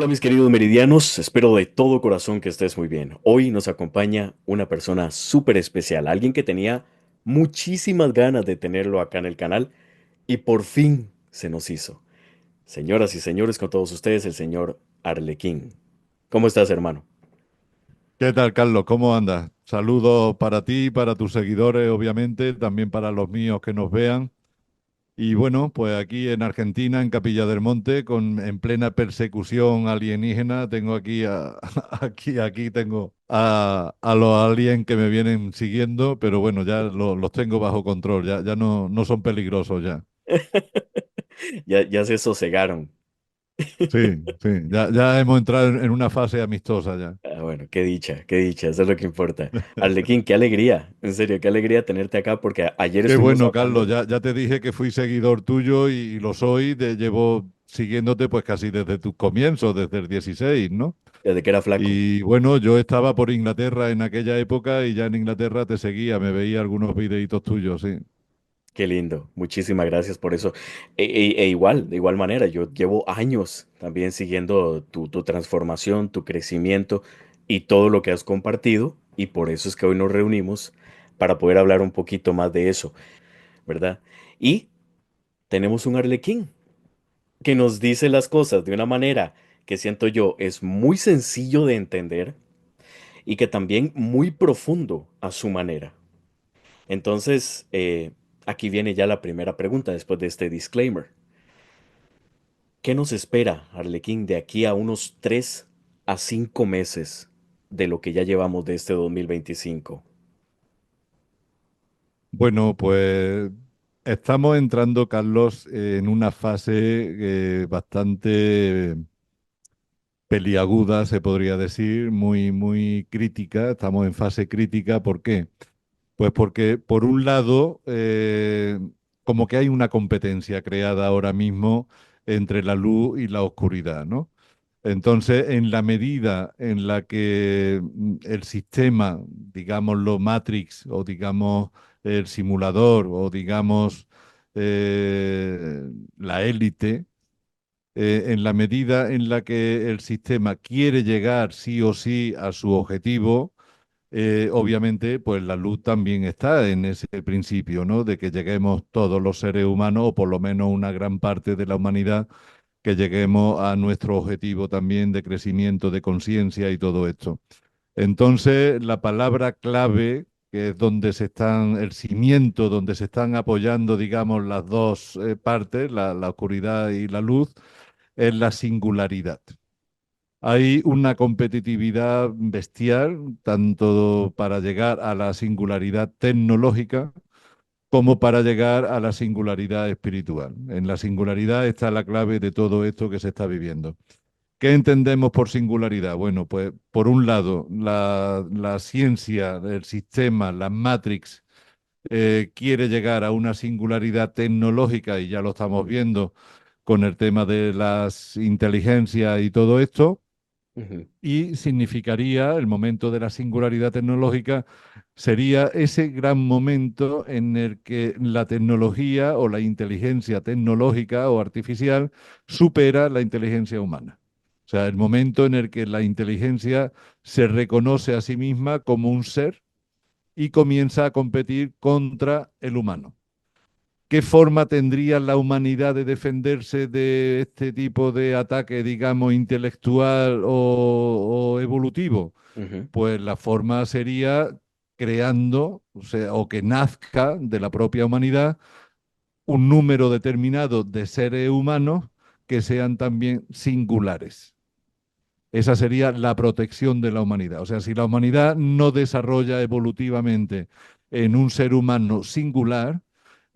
Hola mis queridos meridianos, espero de todo corazón que estés muy bien. Hoy nos acompaña una persona súper especial, alguien que tenía muchísimas ganas de tenerlo acá en el canal y por fin se nos hizo. Señoras y señores, con todos ustedes, el señor Arlequín. ¿Cómo estás, hermano? ¿Qué tal, Carlos? ¿Cómo andas? Saludos para ti, para tus seguidores, obviamente, también para los míos que nos vean. Y bueno, pues aquí en Argentina, en Capilla del Monte, en plena persecución alienígena, tengo aquí aquí tengo a los aliens que me vienen siguiendo, pero bueno, ya los tengo bajo control, ya no son peligrosos ya. Ya se sosegaron. Sí, sí, ya hemos entrado en una fase amistosa ya. Ah, bueno, qué dicha, eso es lo que importa. Arlequín, qué alegría, en serio, qué alegría tenerte acá porque ayer Qué estuvimos bueno, Carlos. hablando Ya te dije que fui seguidor tuyo y lo soy. Llevo siguiéndote pues casi desde tus comienzos, desde el 16, ¿no? desde que era flaco. Y bueno, yo estaba por Inglaterra en aquella época y ya en Inglaterra te seguía, me veía algunos videitos tuyos, sí. Qué lindo, muchísimas gracias por eso. E igual, de igual manera, yo llevo años también siguiendo tu transformación, tu crecimiento y todo lo que has compartido, y por eso es que hoy nos reunimos para poder hablar un poquito más de eso, ¿verdad? Y tenemos un Arlequín que nos dice las cosas de una manera que siento yo es muy sencillo de entender y que también muy profundo a su manera. Entonces, aquí viene ya la primera pregunta después de este disclaimer. ¿Qué nos espera, Arlequín, de aquí a unos 3 a 5 meses de lo que ya llevamos de este 2025? Bueno, pues estamos entrando, Carlos, en una fase bastante peliaguda, se podría decir, muy crítica. Estamos en fase crítica. ¿Por qué? Pues porque, por un lado, como que hay una competencia creada ahora mismo entre la luz y la oscuridad, ¿no? Entonces, en la medida en la que el sistema, digámoslo Matrix, o digamos el simulador, o digamos la élite, en la medida en la que el sistema quiere llegar sí o sí a su objetivo, obviamente, pues la luz también está en ese principio, ¿no? De que lleguemos todos los seres humanos, o por lo menos una gran parte de la humanidad, que lleguemos a nuestro objetivo también de crecimiento, de conciencia y todo esto. Entonces, la palabra clave, que es donde se están, el cimiento, donde se están apoyando, digamos, las dos partes, la oscuridad y la luz, es la singularidad. Hay una competitividad bestial, tanto para llegar a la singularidad tecnológica como para llegar a la singularidad espiritual. En la singularidad está la clave de todo esto que se está viviendo. ¿Qué entendemos por singularidad? Bueno, pues por un lado, la ciencia, el sistema, la Matrix, quiere llegar a una singularidad tecnológica y ya lo estamos viendo con el tema de las inteligencias y todo esto, Ujú. y significaría el momento de la singularidad tecnológica, sería ese gran momento en el que la tecnología o la inteligencia tecnológica o artificial supera la inteligencia humana. O sea, el momento en el que la inteligencia se reconoce a sí misma como un ser y comienza a competir contra el humano. ¿Qué forma tendría la humanidad de defenderse de este tipo de ataque, digamos, intelectual o evolutivo? Ujú. Pues la forma sería creando, o sea, o que nazca de la propia humanidad un número determinado de seres humanos que sean también singulares. Esa sería la protección de la humanidad. O sea, si la humanidad no desarrolla evolutivamente en un ser humano singular,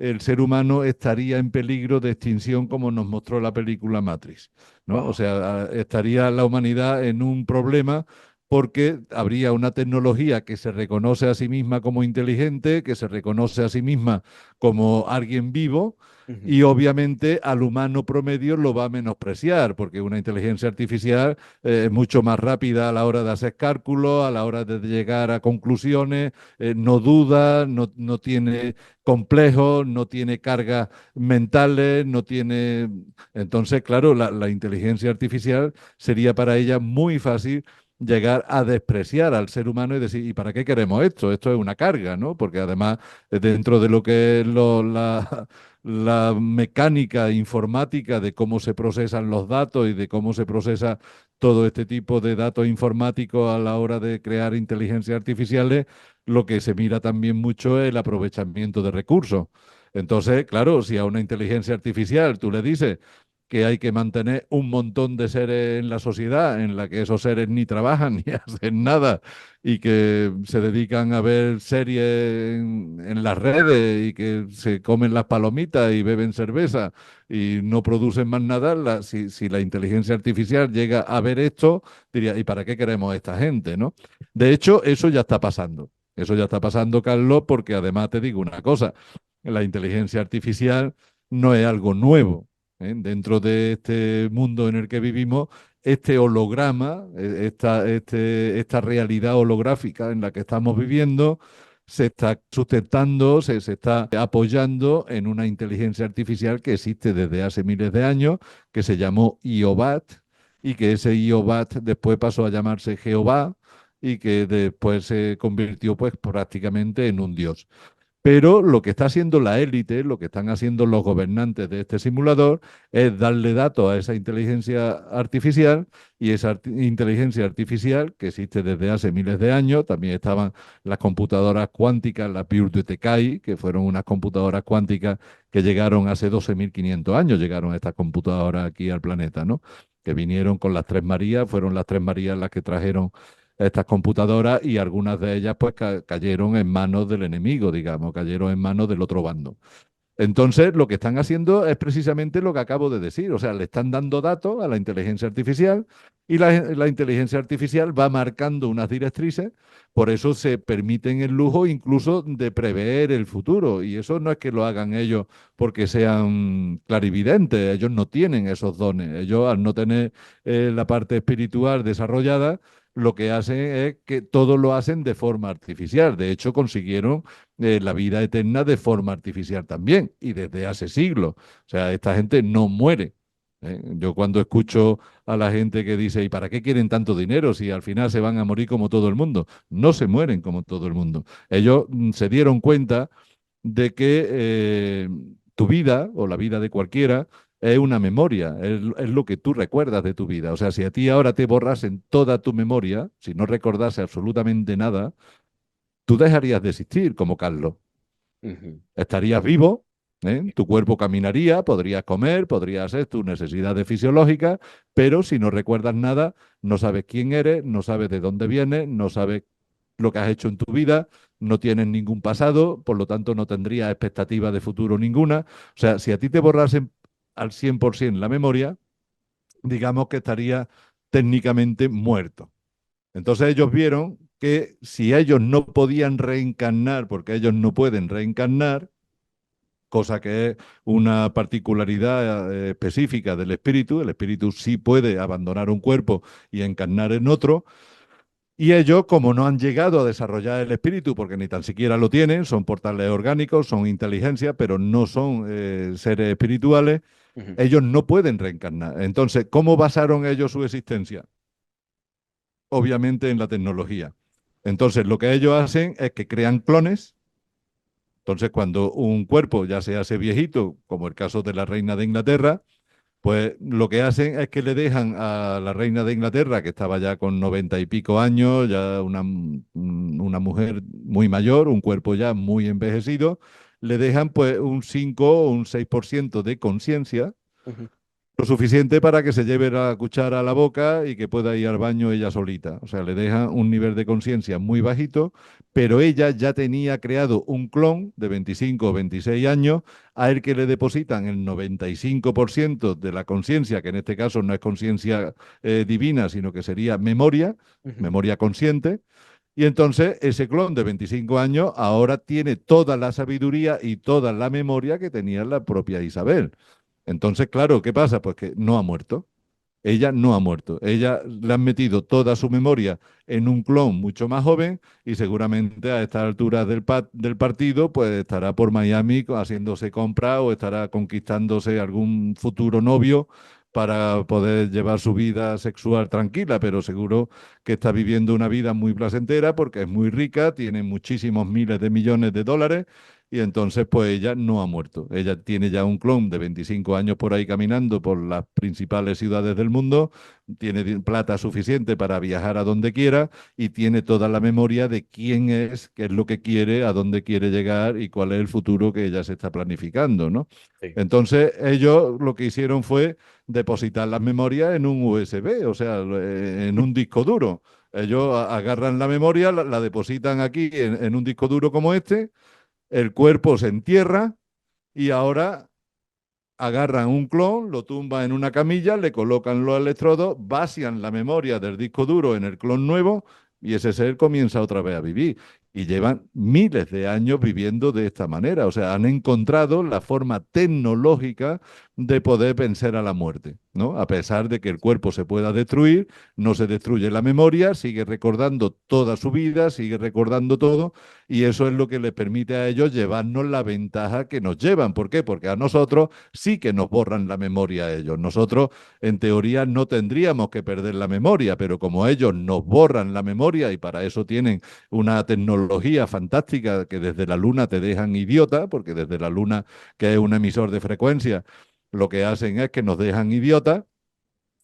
el ser humano estaría en peligro de extinción, como nos mostró la película Matrix, ¿no? O Wow. sea, estaría la humanidad en un problema porque habría una tecnología que se reconoce a sí misma como inteligente, que se reconoce a sí misma como alguien vivo, Ujú. y obviamente al humano promedio lo va a menospreciar, porque una inteligencia artificial es mucho más rápida a la hora de hacer cálculos, a la hora de llegar a conclusiones, no duda, no tiene complejos, no tiene cargas mentales, no tiene... Entonces, claro, la inteligencia artificial sería para ella muy fácil llegar a despreciar al ser humano y decir, ¿y para qué queremos esto? Esto es una carga, ¿no? Porque además, dentro de lo que es la mecánica informática de cómo se procesan los datos y de cómo se procesa todo este tipo de datos informáticos a la hora de crear inteligencias artificiales, lo que se mira también mucho es el aprovechamiento de recursos. Entonces, claro, si a una inteligencia artificial tú le dices que hay que mantener un montón de seres en la sociedad en la que esos seres ni trabajan ni hacen nada y que se dedican a ver series en las redes y que se comen las palomitas y beben cerveza y no producen más nada, si la inteligencia artificial llega a ver esto, diría, ¿y para qué queremos esta gente, no? De hecho, eso ya está pasando. Eso ya está pasando, Carlos, porque además te digo una cosa, la inteligencia artificial no es algo nuevo. Dentro de este mundo en el que vivimos, este holograma, esta realidad holográfica en la que estamos viviendo, se está sustentando, se está apoyando en una inteligencia artificial que existe desde hace miles de años, que se llamó IOBAT, y que ese IOBAT después pasó a llamarse Jehová, y que después se convirtió pues prácticamente en un dios. Pero lo que está haciendo la élite, lo que están haciendo los gobernantes de este simulador, es darle datos a esa inteligencia artificial y esa inteligencia artificial, que existe desde hace miles de años, también estaban las computadoras cuánticas, las Birdutecai, que fueron unas computadoras cuánticas que llegaron hace 12.500 años, llegaron estas computadoras aquí al planeta, ¿no? Que vinieron con las Tres Marías, fueron las Tres Marías las que trajeron estas computadoras y algunas de ellas pues cayeron en manos del enemigo, digamos, cayeron en manos del otro bando. Entonces, lo que están haciendo es precisamente lo que acabo de decir, o sea, le están dando datos a la inteligencia artificial y la inteligencia artificial va marcando unas directrices, por eso se permiten el lujo incluso de prever el futuro, y eso no es que lo hagan ellos porque sean clarividentes, ellos no tienen esos dones, ellos al no tener la parte espiritual desarrollada, lo que hacen es que todo lo hacen de forma artificial. De hecho, consiguieron la vida eterna de forma artificial también, y desde hace siglos. O sea, esta gente no muere. Yo cuando escucho a la gente que dice, ¿y para qué quieren tanto dinero si al final se van a morir como todo el mundo? No se mueren como todo el mundo. Ellos se dieron cuenta de que tu vida o la vida de cualquiera es una memoria, es lo que tú recuerdas de tu vida. O sea, si a ti ahora te borrasen toda tu memoria, si no recordase absolutamente nada, tú dejarías de existir como Carlos. Ujú. Estarías vivo, tu cuerpo caminaría, podrías comer, podrías hacer tus necesidades fisiológicas, pero si no recuerdas nada, no sabes quién eres, no sabes de dónde vienes, no sabes lo que has hecho en tu vida, no tienes ningún pasado, por lo tanto no tendrías expectativa de futuro ninguna. O sea, si a ti te borrasen al 100% la memoria, digamos que estaría técnicamente muerto. Entonces ellos vieron que si ellos no podían reencarnar, porque ellos no pueden reencarnar, cosa que es una particularidad específica del espíritu, el espíritu sí puede abandonar un cuerpo y encarnar en otro, y ellos, como no han llegado a desarrollar el espíritu, porque ni tan siquiera lo tienen, son portales orgánicos, son inteligencia, pero no son seres espirituales, Ujú. ellos no pueden reencarnar. Entonces, ¿cómo basaron ellos su existencia? Obviamente en la tecnología. Entonces, lo que ellos hacen es que crean clones. Entonces, cuando un cuerpo ya se hace viejito, como el caso de la reina de Inglaterra, pues lo que hacen es que le dejan a la reina de Inglaterra, que estaba ya con 90 y pico años, ya una mujer muy mayor, un cuerpo ya muy envejecido, le dejan pues un 5 o un 6% de conciencia, Ujú. lo suficiente para que se lleve la cuchara a la boca y que pueda ir al baño ella solita. O sea, le deja un nivel de conciencia muy bajito, pero ella ya tenía creado un clon de 25 o 26 años a el que le depositan el 95% de la conciencia, que en este caso no es conciencia divina, sino que sería memoria, Ujú. memoria consciente. Y entonces ese clon de 25 años ahora tiene toda la sabiduría y toda la memoria que tenía la propia Isabel. Entonces, claro, ¿qué pasa? Pues que no ha muerto. Ella no ha muerto. Ella le han metido toda su memoria en un clon mucho más joven y seguramente a estas alturas del partido pues estará por Miami haciéndose compras o estará conquistándose algún futuro novio para poder llevar su vida sexual tranquila, pero seguro que está viviendo una vida muy placentera porque es muy rica, tiene muchísimos miles de millones de dólares y entonces, pues ella no ha muerto. Ella tiene ya un clon de 25 años por ahí caminando por las principales ciudades del mundo, tiene plata suficiente para viajar a donde quiera y tiene toda la memoria de quién es, qué es lo que quiere, a dónde quiere llegar y cuál es el futuro que ella se está planificando, ¿no? Sí. Entonces, ellos lo que hicieron fue depositar las memorias en un USB, o sea, en un disco duro. Ellos agarran la memoria, la depositan aquí en un disco duro como este, el cuerpo se entierra y ahora agarran un clon, lo tumban en una camilla, le colocan los electrodos, vacían la memoria del disco duro en el clon nuevo y ese ser comienza otra vez a vivir. Y llevan miles de años viviendo de esta manera. O sea, han encontrado la forma tecnológica de poder vencer a la muerte, ¿no? A pesar de que el cuerpo se pueda destruir, no se destruye la memoria, sigue recordando toda su vida, sigue recordando todo, y eso es lo que les permite a ellos llevarnos la ventaja que nos llevan. ¿Por qué? Porque a nosotros sí que nos borran la memoria a ellos. Nosotros, en teoría, no tendríamos que perder la memoria, pero como ellos nos borran la memoria y para eso tienen una tecnología fantástica que desde la Luna te dejan idiota, porque desde la Luna, que es un emisor de frecuencia, lo que hacen es que nos dejan idiota.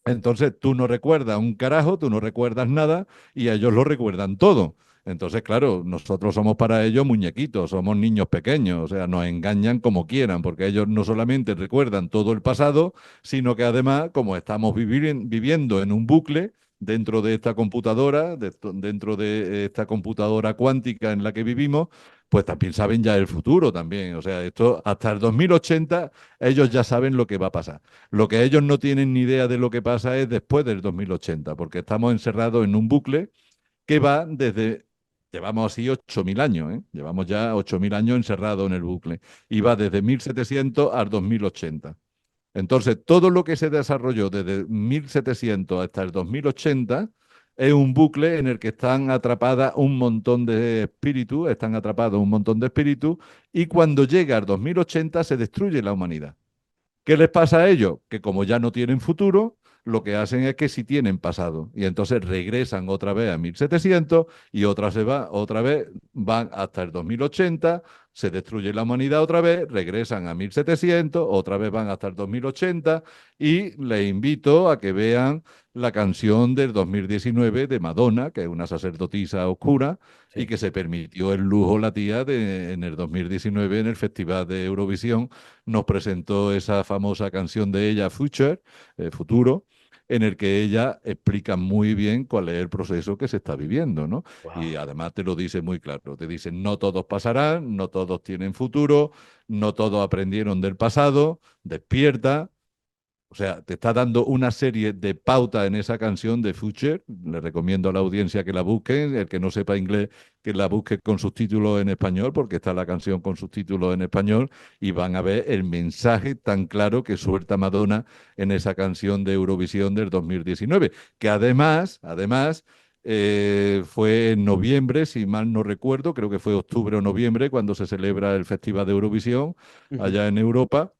Entonces tú no recuerdas un carajo, tú no recuerdas nada y ellos lo recuerdan todo. Entonces, claro, nosotros somos para ellos muñequitos, somos niños pequeños, o sea, nos engañan como quieran, porque ellos no solamente recuerdan todo el pasado, sino que además, como estamos viviendo en un bucle dentro de esta computadora, dentro de esta computadora cuántica en la que vivimos, pues también saben ya el futuro también. O sea, esto hasta el 2080 ellos ya saben lo que va a pasar. Lo que ellos no tienen ni idea de lo que pasa es después del 2080, porque estamos encerrados en un bucle que va desde, llevamos así 8.000 años, ¿eh? Llevamos ya 8.000 años encerrados en el bucle, y va desde 1700 al 2080. Entonces, todo lo que se desarrolló desde 1700 hasta el 2080 es un bucle en el que están atrapadas un montón de espíritus, están atrapados un montón de espíritus, y cuando llega al 2080 se destruye la humanidad. ¿Qué les pasa a ellos? Que como ya no tienen futuro, lo que hacen es que sí tienen pasado. Y entonces regresan otra vez a 1700 y otra vez van hasta el 2080, se destruye la humanidad otra vez, regresan a 1700, otra vez van hasta el 2080 y les invito a que vean la canción del 2019 de Madonna, que es una sacerdotisa oscura y Sí. que se permitió el lujo la tía en el 2019 en el Festival de Eurovisión nos presentó esa famosa canción de ella, Future, Futuro, en el que ella explica muy bien cuál es el proceso que se está viviendo, ¿no? Y Wow. además te lo dice muy claro, te dice, no todos pasarán, no todos tienen futuro, no todos aprendieron del pasado, despierta, o sea, te está dando una serie de pautas en esa canción de Future. Le recomiendo a la audiencia que la busquen. El que no sepa inglés, que la busque con subtítulos en español, porque está la canción con subtítulos en español y van a ver el mensaje tan claro que suelta Madonna en esa canción de Eurovisión del 2019, que además, fue en noviembre, si mal no recuerdo, creo que fue octubre o noviembre, cuando se celebra el Festival de Eurovisión Ujú. allá en Europa.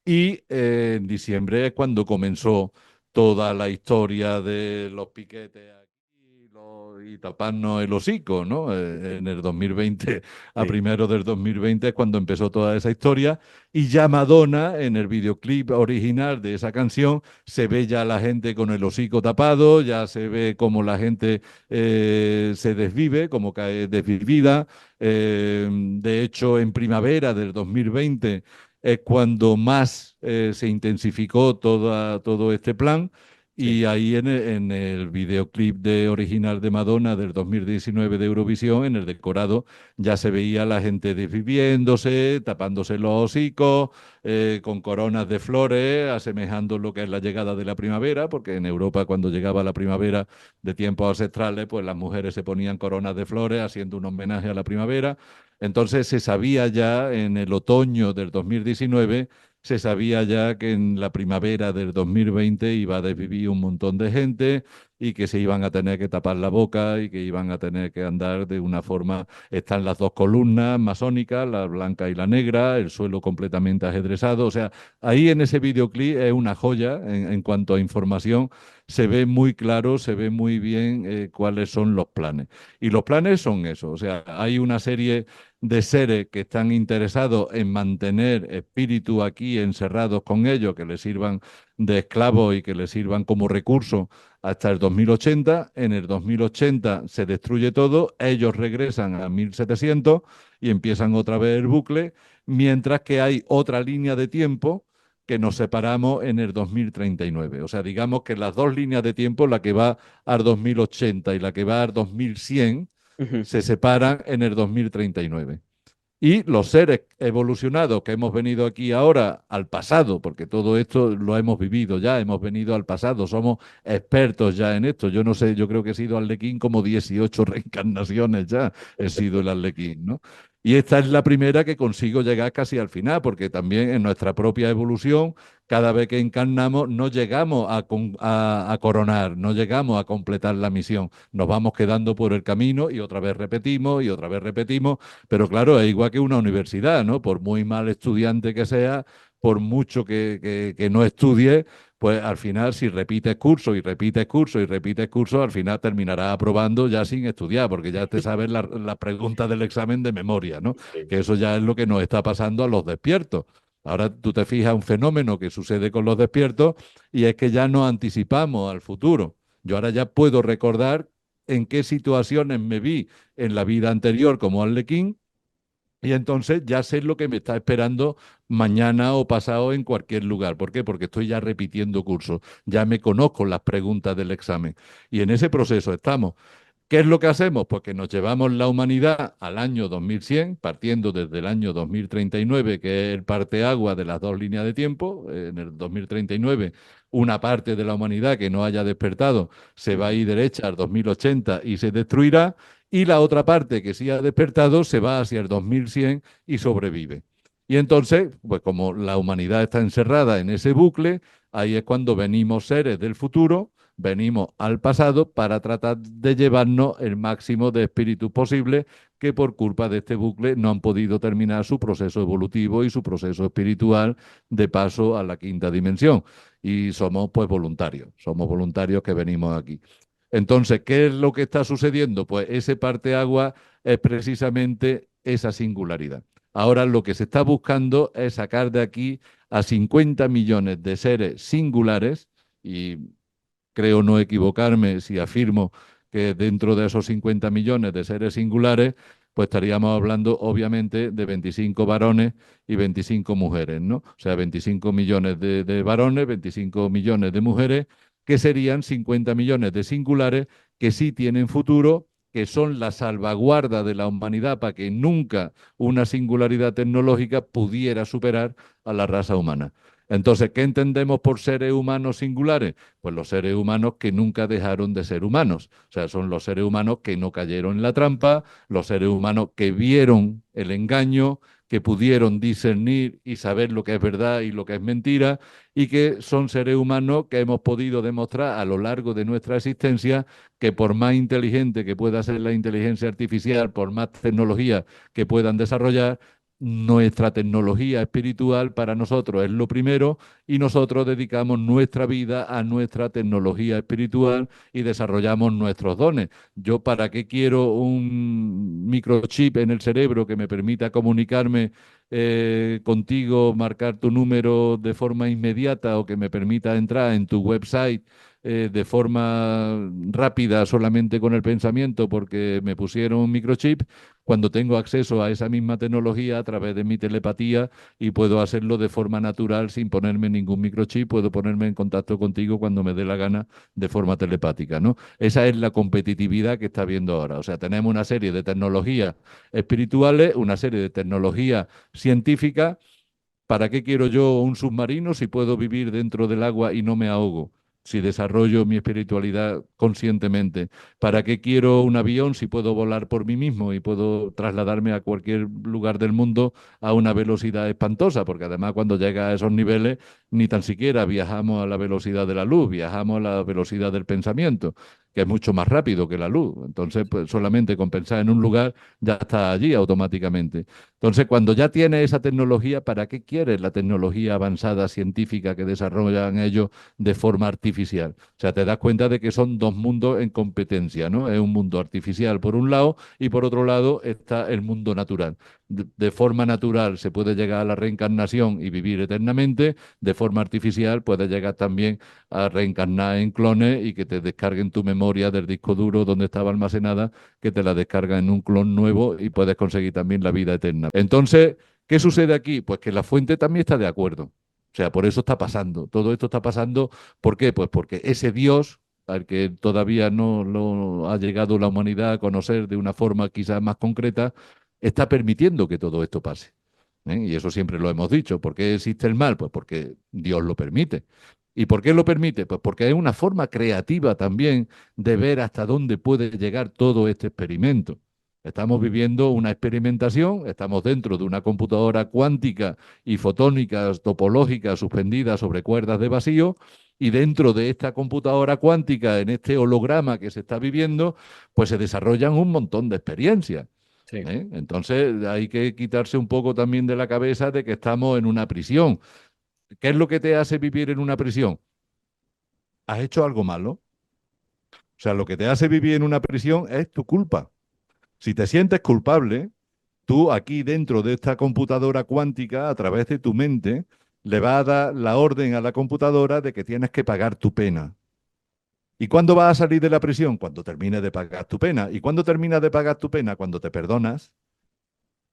Y en diciembre es cuando comenzó toda la historia de los piquetes aquí y taparnos el hocico, ¿no? En el 2020, a Sí. primero del 2020 es cuando empezó toda esa historia. Y ya Madonna, en el videoclip original de esa canción, se ve ya la gente con el hocico tapado, ya se ve como la gente se desvive, como cae desvivida. De hecho, en primavera del 2020 es cuando más se intensificó todo este plan. Sí. Y ahí en el videoclip original de Madonna del 2019 de Eurovisión, en el decorado, ya se veía a la gente desviviéndose, tapándose los hocicos, con coronas de flores, asemejando lo que es la llegada de la primavera, porque en Europa cuando llegaba la primavera de tiempos ancestrales, pues las mujeres se ponían coronas de flores haciendo un homenaje a la primavera. Entonces se sabía ya en el otoño del 2019, se sabía ya que en la primavera del 2020 iba a desvivir un montón de gente y que se iban a tener que tapar la boca y que iban a tener que andar de una forma. Están las dos columnas masónicas, la blanca y la negra, el suelo completamente ajedrezado. O sea, ahí en ese videoclip es una joya en cuanto a información. Se ve muy claro, se ve muy bien cuáles son los planes. Y los planes son eso. O sea, hay una serie de seres que están interesados en mantener espíritus aquí encerrados con ellos, que les sirvan de esclavos y que les sirvan como recurso hasta el 2080. En el 2080 se destruye todo, ellos regresan a 1700 y empiezan otra vez el bucle, mientras que hay otra línea de tiempo que nos separamos en el 2039. O sea, digamos que las dos líneas de tiempo, la que va al 2080 y la que va al 2100, Ujú. se separan en el 2039. Y los seres evolucionados que hemos venido aquí ahora al pasado, porque todo esto lo hemos vivido ya, hemos venido al pasado, somos expertos ya en esto. Yo no sé, yo creo que he sido Arlequín como 18 reencarnaciones ya, he sido el Arlequín, ¿no? Y esta es la primera que consigo llegar casi al final, porque también en nuestra propia evolución, cada vez que encarnamos, no llegamos a coronar, no llegamos a completar la misión. Nos vamos quedando por el camino y otra vez repetimos y otra vez repetimos, pero claro, es igual que una universidad, ¿no? Por muy mal estudiante que sea, por mucho que no estudie, pues al final, si repites curso y repites curso y repites curso, al final terminarás aprobando ya sin estudiar, porque ya te sabes las preguntas del examen de memoria, ¿no? Sí. Que eso ya es lo que nos está pasando a los despiertos. Ahora tú te fijas un fenómeno que sucede con los despiertos y es que ya no anticipamos al futuro. Yo ahora ya puedo recordar en qué situaciones me vi en la vida anterior como Arlequín, y entonces ya sé lo que me está esperando mañana o pasado en cualquier lugar. ¿Por qué? Porque estoy ya repitiendo cursos, ya me conozco las preguntas del examen. Y en ese proceso estamos. ¿Qué es lo que hacemos? Pues que nos llevamos la humanidad al año 2100, partiendo desde el año 2039, que es el parteaguas de las dos líneas de tiempo. En el 2039, una parte de la humanidad que no haya despertado se va a Ujú. ir derecha al 2080 y se destruirá, y la otra parte que sí ha despertado se va hacia el 2100 y sobrevive. Y entonces, pues como la humanidad está encerrada en ese bucle, ahí es cuando venimos seres del futuro, venimos al pasado para tratar de llevarnos el máximo de espíritus posible que por culpa de este bucle no han podido terminar su proceso evolutivo y su proceso espiritual de paso a la quinta dimensión. Y somos pues somos voluntarios que venimos aquí. Entonces, ¿qué es lo que está sucediendo? Pues ese parteaguas es precisamente esa singularidad. Ahora lo que se está buscando es sacar de aquí a 50 millones de seres singulares, y creo no equivocarme si afirmo que dentro de esos 50 millones de seres singulares, pues estaríamos hablando obviamente de 25 varones y 25 mujeres, ¿no? O sea, 25 millones de varones, 25 millones de mujeres, que serían 50 millones de singulares que sí tienen futuro, que son la salvaguarda de la humanidad para que nunca una singularidad tecnológica pudiera superar a la raza humana. Entonces, ¿qué entendemos por seres humanos singulares? Pues los seres humanos que nunca dejaron de ser humanos. O sea, son los seres humanos que no cayeron en la trampa, los seres humanos que vieron el engaño, que pudieron discernir y saber lo que es verdad y lo que es mentira, y que son seres humanos que hemos podido demostrar a lo largo de nuestra existencia que por más inteligente que pueda ser la inteligencia artificial, por más tecnología que puedan desarrollar, nuestra tecnología espiritual para nosotros es lo primero, y nosotros dedicamos nuestra vida a nuestra tecnología espiritual y desarrollamos nuestros dones. Yo, ¿para qué quiero un microchip en el cerebro que me permita comunicarme contigo, marcar tu número de forma inmediata o que me permita entrar en tu website de forma rápida solamente con el pensamiento porque me pusieron un microchip, cuando tengo acceso a esa misma tecnología a través de mi telepatía y puedo hacerlo de forma natural sin ponerme ningún microchip, puedo ponerme en contacto contigo cuando me dé la gana de forma telepática, ¿no? Esa es la competitividad que está viendo ahora. O sea, tenemos una serie de tecnologías espirituales, una serie de tecnologías científicas. ¿Para qué quiero yo un submarino si puedo vivir dentro del agua y no me ahogo? Si desarrollo mi espiritualidad conscientemente. ¿Para qué quiero un avión si puedo volar por mí mismo y puedo trasladarme a cualquier lugar del mundo a una velocidad espantosa? Porque además cuando llega a esos niveles ni tan siquiera viajamos a la velocidad de la luz, viajamos a la velocidad del pensamiento, que es mucho más rápido que la luz. Entonces, pues solamente con pensar en un lugar ya está allí automáticamente. Entonces, cuando ya tienes esa tecnología, ¿para qué quieres la tecnología avanzada científica que desarrollan ellos de forma artificial? O sea, te das cuenta de que son dos mundos en competencia, ¿no? Es un mundo artificial por un lado y por otro lado está el mundo natural. De forma natural se puede llegar a la reencarnación y vivir eternamente, de forma artificial puedes llegar también a reencarnar en clones y que te descarguen tu memoria del disco duro donde estaba almacenada, que te la descarga en un clon nuevo y puedes conseguir también la vida eterna. Entonces, ¿qué sucede aquí? Pues que la fuente también está de acuerdo. O sea, por eso está pasando. Todo esto está pasando. ¿Por qué? Pues porque ese Dios, al que todavía no lo ha llegado la humanidad a conocer de una forma quizás más concreta, está permitiendo que todo esto pase. Y eso siempre lo hemos dicho. ¿Por qué existe el mal? Pues porque Dios lo permite. ¿Y por qué lo permite? Pues porque es una forma creativa también de ver hasta dónde puede llegar todo este experimento. Estamos viviendo una experimentación, estamos dentro de una computadora cuántica y fotónica topológica suspendida sobre cuerdas de vacío, y dentro de esta computadora cuántica, en este holograma que se está viviendo, pues se desarrollan un montón de experiencias. Sí. Entonces hay que quitarse un poco también de la cabeza de que estamos en una prisión. ¿Qué es lo que te hace vivir en una prisión? ¿Has hecho algo malo? O sea, lo que te hace vivir en una prisión es tu culpa. Si te sientes culpable, tú aquí dentro de esta computadora cuántica, a través de tu mente, le vas a dar la orden a la computadora de que tienes que pagar tu pena. ¿Y cuándo vas a salir de la prisión? Cuando termines de pagar tu pena. ¿Y cuándo terminas de pagar tu pena? Cuando te perdonas.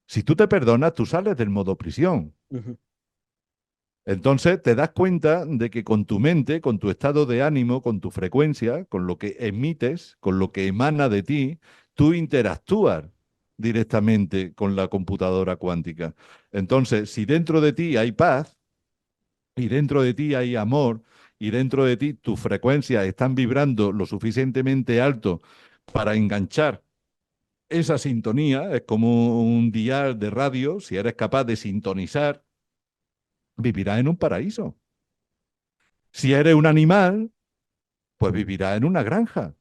Si tú te perdonas, tú sales del modo prisión. Ujú. Entonces te das cuenta de que con tu mente, con tu estado de ánimo, con tu frecuencia, con lo que emites, con lo que emana de ti, tú interactúas directamente con la computadora cuántica. Entonces, si dentro de ti hay paz y dentro de ti hay amor y dentro de ti tus frecuencias están vibrando lo suficientemente alto para enganchar esa sintonía, es como un dial de radio, si eres capaz de sintonizar, vivirás en un paraíso. Si eres un animal, pues vivirás en una granja.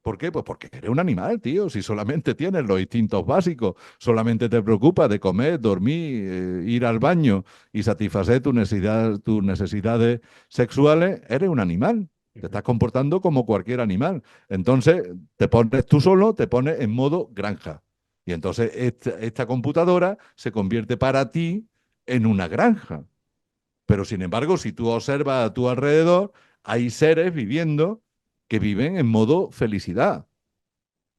¿Por qué? Pues porque eres un animal, tío. Si solamente tienes los instintos básicos, solamente te preocupas de comer, dormir, ir al baño y satisfacer tus necesidades sexuales, eres un animal. Te Ujú. estás comportando como cualquier animal. Entonces, te pones tú solo, te pones en modo granja. Y entonces esta computadora se convierte para ti en una granja. Pero sin embargo, si tú observas a tu alrededor, hay seres viviendo que viven en modo felicidad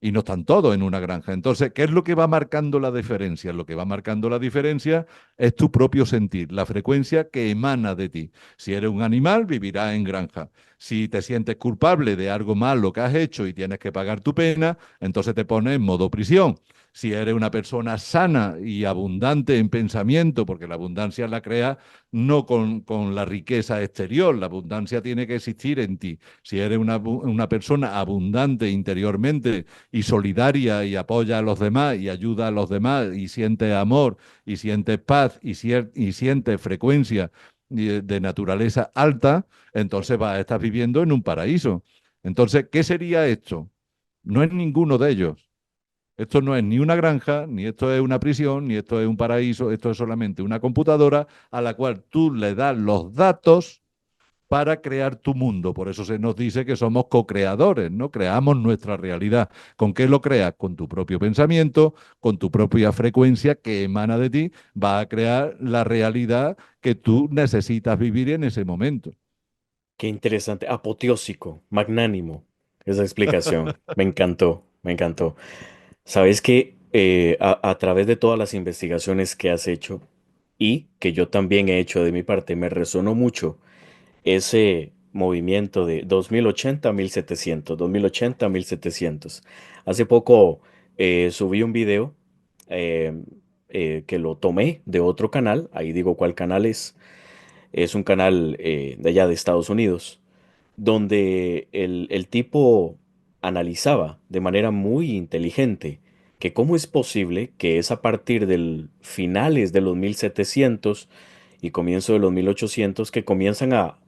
y no están todos en una granja. Entonces, ¿qué es lo que va marcando la diferencia? Lo que va marcando la diferencia es tu propio sentir, la frecuencia que emana de ti. Si eres un animal, vivirás en granja. Si te sientes culpable de algo malo que has hecho y tienes que pagar tu pena, entonces te pones en modo prisión. Si eres una persona sana y abundante en pensamiento, porque la abundancia la crea no con la riqueza exterior, la abundancia tiene que existir en ti. Si eres una persona abundante interiormente, y solidaria y apoya a los demás y ayuda a los demás y siente amor y siente paz y siente frecuencia de naturaleza alta, entonces vas a estar viviendo en un paraíso. Entonces, ¿qué sería esto? No es ninguno de ellos. Esto no es ni una granja, ni esto es una prisión, ni esto es un paraíso, esto es solamente una computadora a la cual tú le das los datos para crear tu mundo. Por eso se nos dice que somos co-creadores, ¿no? Creamos nuestra realidad. ¿Con qué lo creas? Con tu propio pensamiento, con tu propia frecuencia que emana de ti, va a crear la realidad que tú necesitas vivir en ese momento. Qué interesante, apoteósico, magnánimo, esa explicación. Me encantó, me encantó. Sabes que a través de todas las investigaciones que has hecho y que yo también he hecho de mi parte, me resonó mucho ese movimiento de 2080 a 1700, 2080 a 1700. Hace poco subí un video eh, que lo tomé de otro canal, ahí digo cuál canal es un canal de allá de Estados Unidos donde el tipo analizaba de manera muy inteligente que cómo es posible que es a partir del finales de los 1700 y comienzo de los 1800 que comienzan a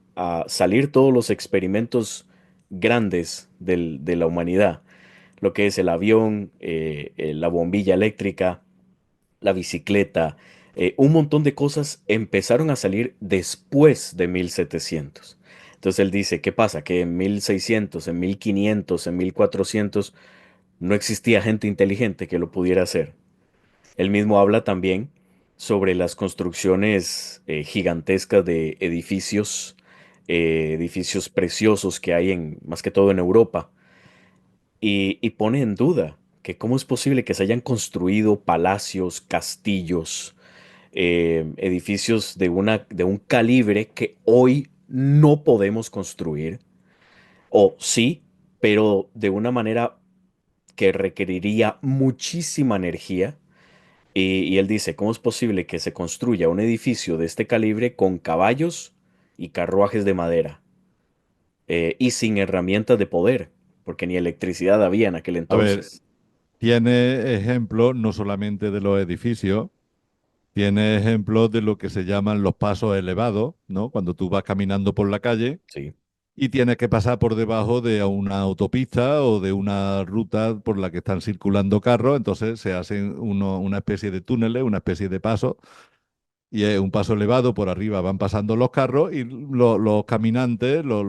salir todos los experimentos grandes de la humanidad, lo que es el avión, la bombilla eléctrica, la bicicleta, un montón de cosas empezaron a salir después de 1700. Entonces él dice, ¿qué pasa? Que en 1600, en 1500, en 1400 no existía gente inteligente que lo pudiera hacer. Él mismo habla también sobre las construcciones gigantescas de edificios preciosos que hay en, más que todo en Europa, y pone en duda que cómo es posible que se hayan construido palacios, castillos, edificios de un calibre que hoy no podemos construir, o sí, pero de una manera que requeriría muchísima energía. Y él dice, ¿cómo es posible que se construya un edificio de este calibre con caballos y carruajes de madera y sin herramientas de poder? Porque ni electricidad había en aquel A ver, entonces. tiene ejemplos no solamente de los edificios, tiene ejemplos de lo que se llaman los pasos elevados, ¿no? Cuando tú vas caminando por la calle Sí, y tienes que pasar por debajo de una autopista o de una ruta por la que están circulando carros, entonces se hacen una especie de túneles, una especie de paso, y es un paso elevado, por arriba van pasando los carros y los caminantes, los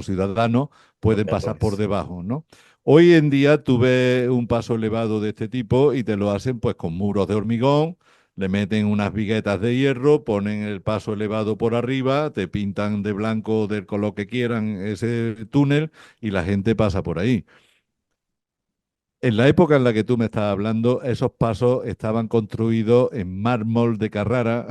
ciudadanos los pueden pasar por peatones. debajo, ¿no? Hoy en día tú ves un paso elevado de este tipo y te lo hacen pues con muros de hormigón, le meten unas viguetas de hierro, ponen el paso elevado por arriba, te pintan de blanco del color que quieran ese túnel y la gente pasa por ahí. En la época en la que tú me estás hablando, esos pasos estaban construidos en mármol de Carrara,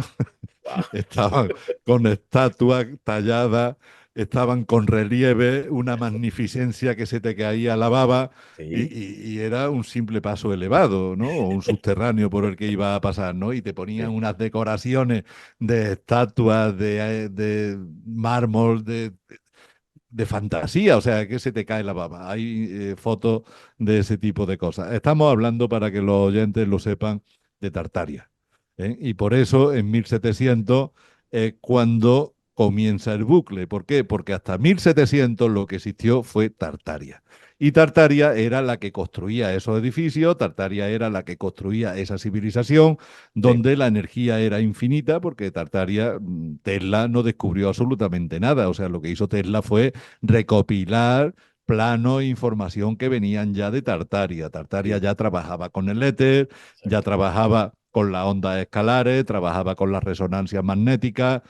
Wow. estaban con estatuas talladas, estaban con relieve, una magnificencia que se te caía la baba Sí, y era un simple paso elevado, ¿no? O un subterráneo por el que iba a pasar, ¿no? Y te ponían sí, unas decoraciones de estatuas, de mármol, de fantasía, o sea, que se te cae la baba. Hay fotos de ese tipo de cosas. Estamos hablando, para que los oyentes lo sepan, de Tartaria. ¿Eh? Y por eso en 1700 es cuando comienza el bucle. ¿Por qué? Porque hasta 1700 lo que existió fue Tartaria. Y Tartaria era la que construía esos edificios, Tartaria era la que construía esa civilización, sí, donde la energía era infinita, porque Tartaria, Tesla no descubrió absolutamente nada. O sea, lo que hizo Tesla fue recopilar planos e información que venían ya de Tartaria. Tartaria sí, ya trabajaba con el éter, ya exacto. trabajaba con las ondas escalares, trabajaba con las resonancias magnéticas,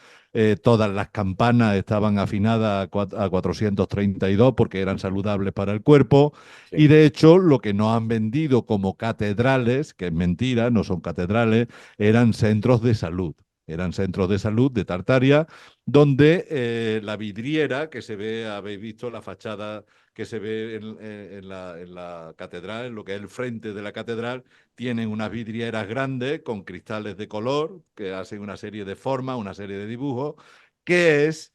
todas las campanas estaban afinadas a 432 porque eran saludables para el cuerpo. Y Sí, de hecho, lo que nos han vendido como catedrales, que es mentira, no son catedrales, eran centros de salud. Eran centros de salud de Tartaria, donde la vidriera que se ve, habéis visto la fachada que se ve en la catedral, en lo que es el frente de la catedral, tienen unas vidrieras grandes con cristales de color que hacen una serie de formas, una serie de dibujos, que es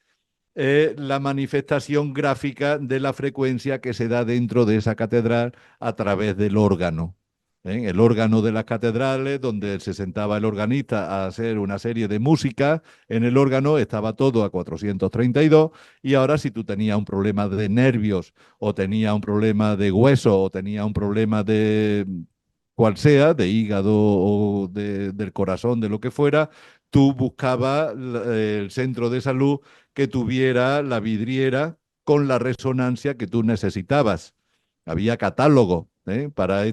la manifestación gráfica de la frecuencia que se da dentro de esa catedral a través del órgano. El órgano de las catedrales, donde se sentaba el organista a hacer una serie de música, en el órgano estaba todo a 432 y ahora si tú tenías un problema de nervios o tenías un problema de hueso o tenías un problema de cual sea, de hígado o del corazón, de lo que fuera, tú buscabas el centro de salud que tuviera la vidriera con la resonancia que tú necesitabas. había catálogos, para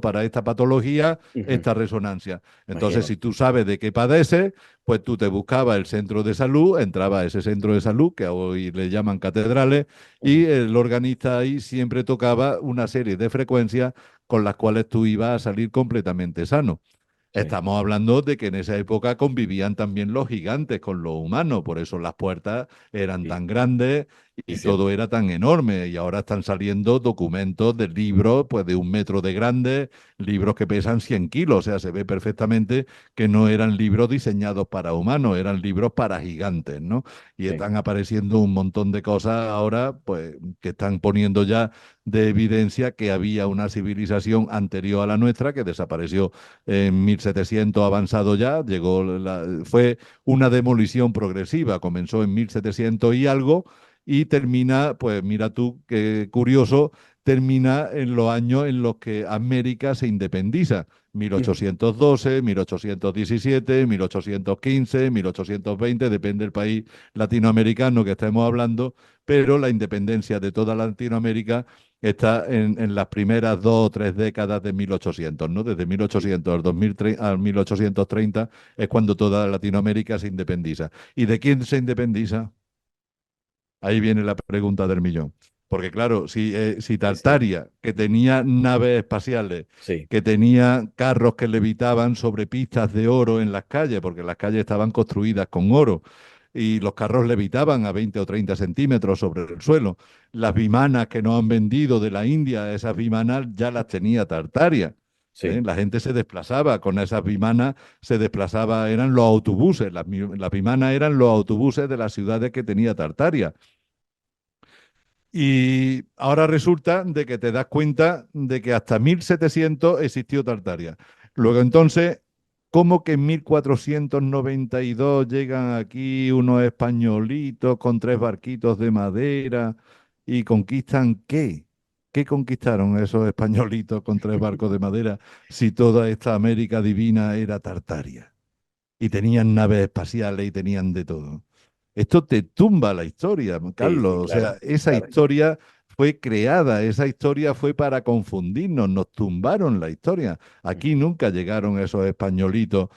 para esta patología, Ujú. esta resonancia. Entonces, Imagino. si tú sabes de qué padeces, pues tú te buscabas el centro de salud, entraba a ese centro de salud, que hoy le llaman catedrales, y Ujú. el organista ahí siempre tocaba una serie de frecuencias con las cuales tú ibas a salir completamente sano. Sí, Estamos hablando de que en esa época convivían también los gigantes con los humanos, por eso las puertas eran sí, tan grandes y es todo cierto. era tan enorme. Y ahora están saliendo documentos de libros, pues de 1 metro de grande, libros que pesan 100 kilos. O sea, se ve perfectamente que no eran libros diseñados para humanos, eran libros para gigantes, ¿no? Y Sí, están apareciendo un montón de cosas ahora, pues, que están poniendo ya de evidencia que había una civilización anterior a la nuestra que desapareció en 1700 avanzado ya, fue una demolición progresiva, comenzó en 1700 y algo y termina, pues mira tú qué curioso, termina en los años en los que América se independiza. ujú, 1812, 1817, 1815, 1820, depende del país latinoamericano que estemos hablando, pero la independencia de toda Latinoamérica está en las primeras 2 o 3 décadas de 1800, ¿no? Desde sí, 1800 al 2030, al 1830 es cuando toda Latinoamérica se independiza. ¿Y de quién se independiza? Ahí viene la pregunta del millón. Porque claro, si es cierto. Tartaria, que tenía naves espaciales, Sí, que tenía carros que levitaban sobre pistas de oro en las calles, porque las calles estaban construidas con oro, y los carros levitaban a 20 o 30 centímetros sobre el suelo. Las vimanas que nos han vendido de la India, esas vimanas ya las tenía Tartaria. sí, La gente se desplazaba con esas vimanas, se desplazaba, eran los autobuses, las vimanas eran los autobuses de las ciudades que tenía Tartaria. Y ahora resulta de que te das cuenta de que hasta 1700 existió Tartaria. Luego entonces, ¿cómo que en 1492 llegan aquí unos españolitos con 3 barquitos de madera y conquistan qué? ¿Qué conquistaron esos españolitos con 3 barcos de madera si toda esta América divina era Tartaria? Y tenían naves espaciales y tenían de todo. Esto te tumba la historia, sí, Carlos. sí, O sea, claro, esa claro. historia fue creada, esa historia fue para confundirnos, nos tumbaron la historia. Aquí Ujú. nunca llegaron esos españolitos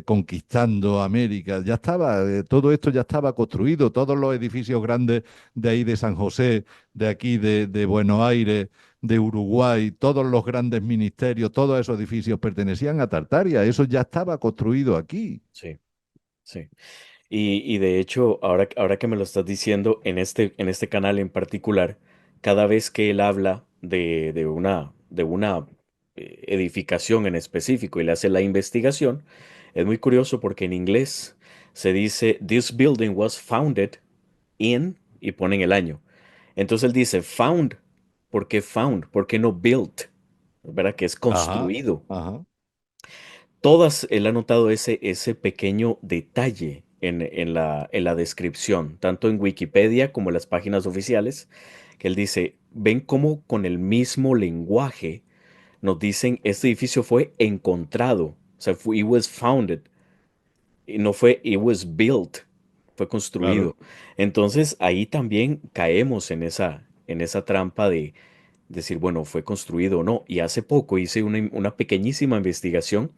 conquistando América. Ya estaba, todo esto ya estaba construido, todos los edificios grandes de ahí de San José, de aquí de Buenos Aires, de Uruguay, todos los grandes ministerios, todos esos edificios pertenecían a Tartaria, eso ya estaba construido aquí. Sí, sí. Y de hecho, ahora que me lo estás diciendo, en este canal en particular, cada vez que él habla de una edificación en específico y le hace la investigación, es muy curioso porque en inglés se dice, This building was founded in, y ponen el año. Entonces él dice, found. ¿Por qué found? ¿Por qué no built? ¿Verdad? Que es Ajá, construido. ajá, Todas, él ha notado ese pequeño detalle en la descripción, tanto en Wikipedia como en las páginas oficiales, que él dice, ven cómo con el mismo lenguaje nos dicen, este edificio fue encontrado, o sea, it was founded, y no fue it was built, fue construido. claro. Entonces ahí también caemos en esa trampa de decir, bueno, fue construido o no. Y hace poco hice una pequeñísima investigación,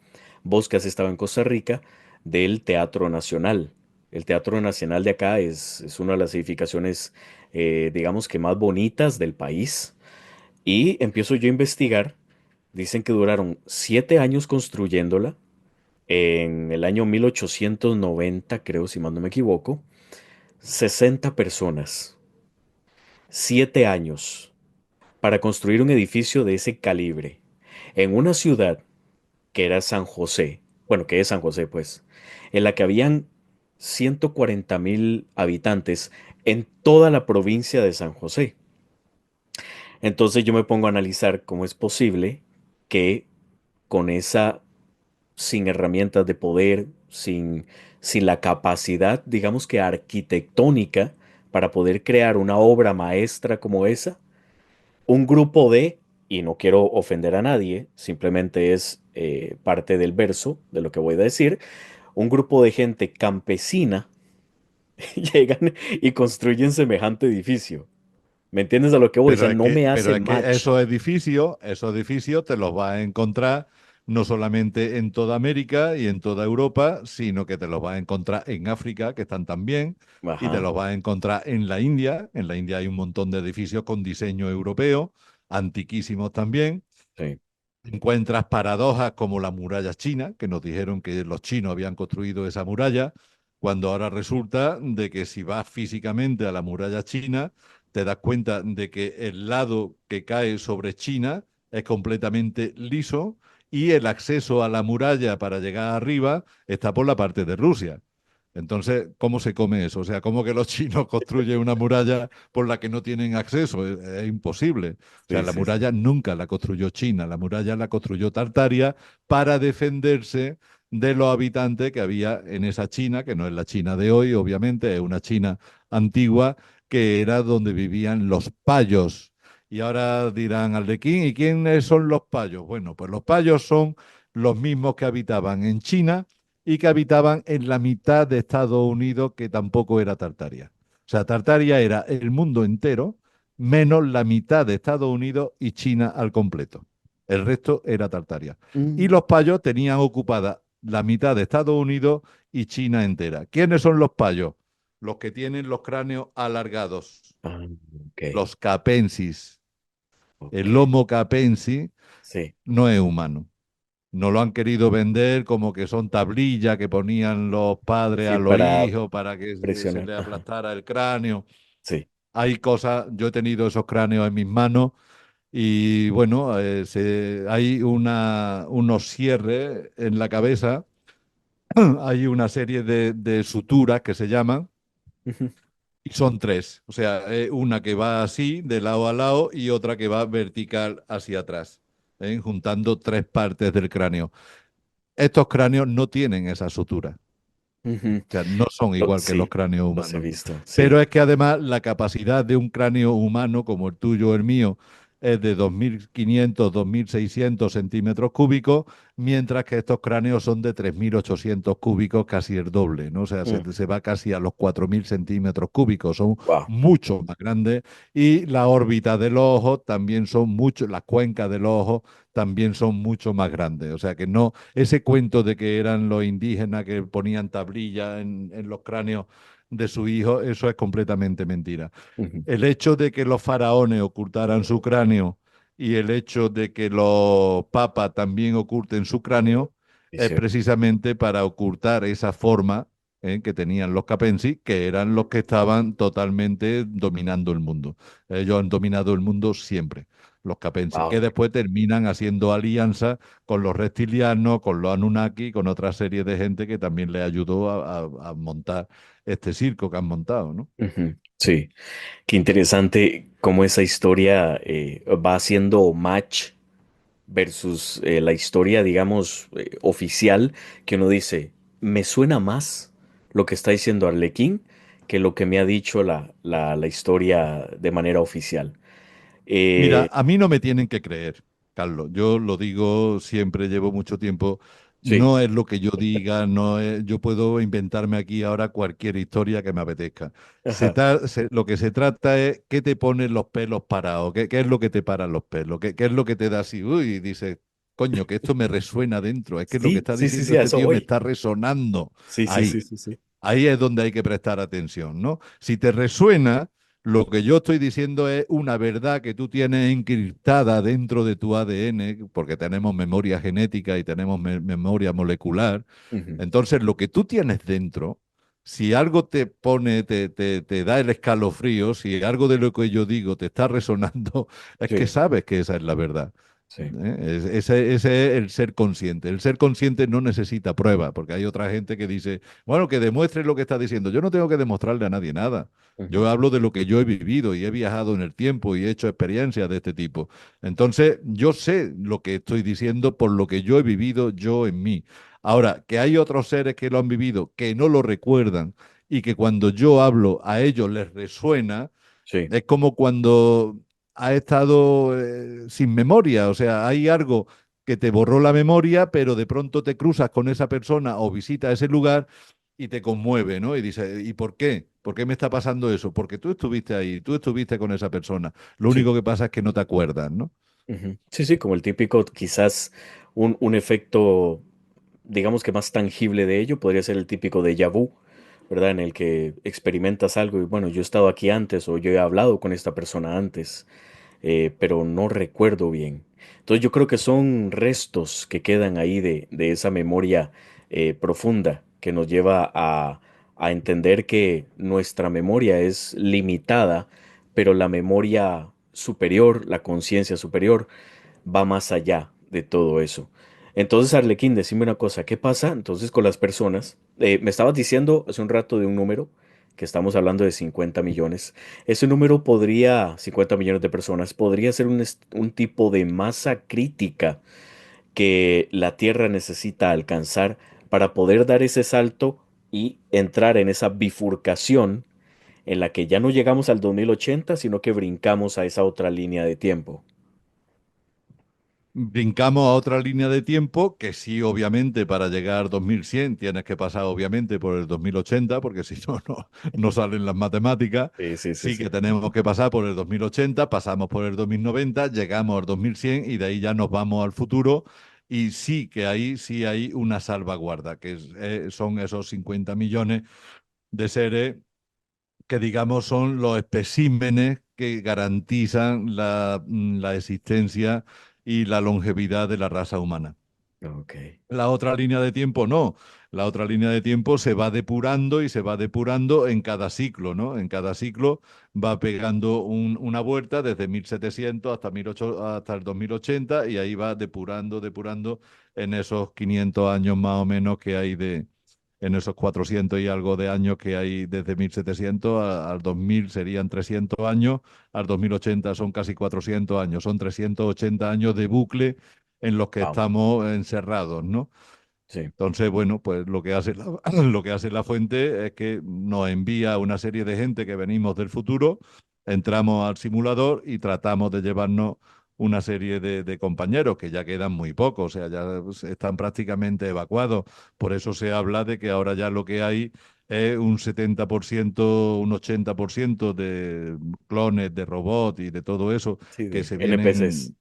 vos que has estado en Costa Rica, del Teatro Nacional. El Teatro Nacional de acá es una de las edificaciones, digamos que más bonitas del país. Y empiezo yo a investigar. Dicen que duraron 7 años construyéndola. En el año 1890, creo, si mal no me equivoco, 60 personas, 7 años para construir un edificio de ese calibre en una ciudad que era San José, bueno, que es San José, pues, en la que habían 140.000 habitantes en toda la provincia de San José. Entonces yo me pongo a analizar cómo es posible que con esa, sin herramientas de poder, sin la capacidad, digamos que arquitectónica, para poder crear una obra maestra como esa, un grupo de, y no quiero ofender a nadie, simplemente es parte del verso de lo que voy a decir, un grupo de gente campesina llegan y construyen semejante edificio. ¿Me entiendes a lo que voy? O sea, no me Pero hace es que match. esos edificios te los vas a encontrar no solamente en toda América y en toda Europa, sino que te los vas a encontrar en África, que están también, y te Ajá, los vas a encontrar en la India. En la India hay un montón de edificios con diseño europeo, antiquísimos también. sí. Encuentras paradojas como la muralla china, que nos dijeron que los chinos habían construido esa muralla, cuando ahora resulta de que si vas físicamente a la muralla china, te das cuenta de que el lado que cae sobre China es completamente liso y el acceso a la muralla para llegar arriba está por la parte de Rusia. Entonces, ¿cómo se come eso? O sea, ¿cómo que los chinos construyen una muralla por la que no tienen acceso? Es imposible. O sea, Sí, la sí, sí. muralla nunca la construyó China, la muralla la construyó Tartaria para defenderse de los habitantes que había en esa China, que no es la China de hoy, obviamente, es una China antigua, que era donde vivían los payos. Y ahora dirán, Arlequín, ¿y quiénes son los payos? Bueno, pues los payos son los mismos que habitaban en China y que habitaban en la mitad de Estados Unidos, que tampoco era Tartaria. O sea, Tartaria era el mundo entero, menos la mitad de Estados Unidos y China al completo. El resto era Tartaria. Y Mm. los payos tenían ocupada la mitad de Estados Unidos y China entera. ¿Quiénes son los payos? Los que tienen los cráneos alargados, Ah, ok, los capensis. El ok. Homo capensis Sí, no es humano. No lo han querido vender como que son tablillas que ponían los padres sí, a los para hijos para que se presionar. le Ajá. aplastara el cráneo. Sí. Hay cosas, yo he tenido esos cráneos en mis manos y bueno, hay unos cierres en la cabeza, hay una serie de suturas que se llaman Ujú. y son tres. O sea, una que va así, de lado a lado, y otra que va vertical hacia atrás, juntando tres partes del cráneo. Estos cráneos no tienen esa sutura. Ujú. O sea, no son igual que los Sí, cráneos los he humanos. visto. Sí. Pero es que además la capacidad de un cráneo humano como el tuyo o el mío es de 2.500, 2.600 centímetros cúbicos, mientras que estos cráneos son de 3.800 cúbicos, casi el doble, ¿no? O sea, Mm. se va casi a los 4.000 centímetros cúbicos, son Wow. mucho más grandes. Y la órbita del ojo también son mucho, las cuencas del ojo también son mucho más grandes. O sea que no, ese cuento de que eran los indígenas que ponían tablillas en los cráneos de su hijo, eso es completamente mentira. Ujú. El hecho de que los faraones ocultaran su cráneo y el hecho de que los papas también oculten su cráneo Es es cierto. precisamente para ocultar esa forma que tenían los capensis, que eran los que estaban totalmente dominando el mundo. Ellos han dominado el mundo siempre, los capensis, que Wow. después terminan haciendo alianza con los reptilianos, con los Anunnaki, con otra serie de gente que también les ayudó a montar este circo que han montado, ¿no? Ujú. Sí. Qué interesante cómo esa historia va haciendo match versus la historia, digamos, oficial, que uno dice, me suena más lo que está diciendo Arlequín que lo que me ha dicho la historia de manera oficial. Mira, Eh, a mí no me tienen que creer, Carlos. Yo lo digo siempre, llevo mucho tiempo. sí, No es lo que yo diga, no es, yo puedo inventarme aquí ahora cualquier historia que me apetezca. ajá, Lo que se trata es qué te ponen los pelos parados, qué es lo que te paran los pelos, qué es lo que te da así, uy, y dices, coño, que esto me resuena dentro, es que lo que sí, está sí, sí, diciendo sí, a este eso tío me voy. está resonando Sí, sí, sí, ahí. sí, sí. Ahí es donde hay que prestar atención, ¿no? Si te resuena, lo que yo estoy diciendo es una verdad que tú tienes encriptada dentro de tu ADN, porque tenemos memoria genética y tenemos memoria molecular. Ujú. Entonces, lo que tú tienes dentro, si algo te pone, te da el escalofrío, si algo de lo que yo digo te está resonando, es que Sí, sabes que esa es la verdad. sí. Ese es el ser consciente. El ser consciente no necesita prueba, porque hay otra gente que dice, bueno, que demuestre lo que está diciendo. Yo no tengo que demostrarle a nadie nada. Ujú. Yo hablo de lo que yo he vivido y he viajado en el tiempo y he hecho experiencias de este tipo. Entonces, yo sé lo que estoy diciendo por lo que yo he vivido yo en mí. Ahora, que hay otros seres que lo han vivido, que no lo recuerdan y que cuando yo hablo a ellos les resuena, Sí, es como cuando ha estado sin memoria, o sea, hay algo que te borró la memoria, pero de pronto te cruzas con esa persona o visitas ese lugar y te conmueve, ¿no? Y dices, ¿y por qué? ¿Por qué me está pasando eso? Porque tú estuviste ahí, tú estuviste con esa persona. Lo Sí. único que pasa es que no te acuerdas, ¿no? Ujú. Sí, sí, como el típico, quizás un efecto, digamos que más tangible de ello, podría ser el típico déjà vu, ¿verdad? En el que experimentas algo y bueno, yo he estado aquí antes o yo he hablado con esta persona antes, pero no recuerdo bien. Entonces yo creo que son restos que quedan ahí de esa memoria profunda que nos lleva a entender que nuestra memoria es limitada, pero la memoria superior, la conciencia superior, va más allá de todo eso. Entonces, Arlequín, decime una cosa, ¿qué pasa entonces con las personas? Me estabas diciendo hace un rato de un número, que estamos hablando de 50 millones. Ese número podría, 50 millones de personas, podría ser un tipo de masa crítica que la Tierra necesita alcanzar para poder dar ese salto y entrar en esa bifurcación en la que ya no llegamos al 2080, sino que brincamos a esa otra línea de tiempo. Brincamos a otra línea de tiempo que sí, obviamente, para llegar al 2100 tienes que pasar, obviamente, por el 2080, porque si no, no salen las matemáticas. Sí, sí, sí, Sí que sí. tenemos que pasar por el 2080, pasamos por el 2090, llegamos al 2100 y de ahí ya nos vamos al futuro. Y sí que ahí sí hay una salvaguarda, son esos 50 millones de seres que, digamos, son los especímenes que garantizan la existencia y la longevidad de la raza humana. Ok. La otra línea de tiempo no. La otra línea de tiempo se va depurando y se va depurando en cada ciclo, ¿no? En cada ciclo va pegando una vuelta desde 1700 hasta, 1800 hasta el 2080 y ahí va depurando, depurando en esos 500 años más o menos que hay en esos 400 y algo de años que hay desde 1700 al 2000 serían 300 años, al 2080 son casi 400 años, son 380 años de bucle en los que Wow. estamos encerrados, ¿no? Sí. Entonces, bueno, pues lo que hace lo que hace la fuente es que nos envía una serie de gente que venimos del futuro, entramos al simulador y tratamos de llevarnos una serie de compañeros que ya quedan muy pocos, o sea, ya están prácticamente evacuados. Por eso se habla de que ahora ya lo que hay es un 70%, un 80% de clones de robots y de todo eso Sí, que de se NPCs. vienen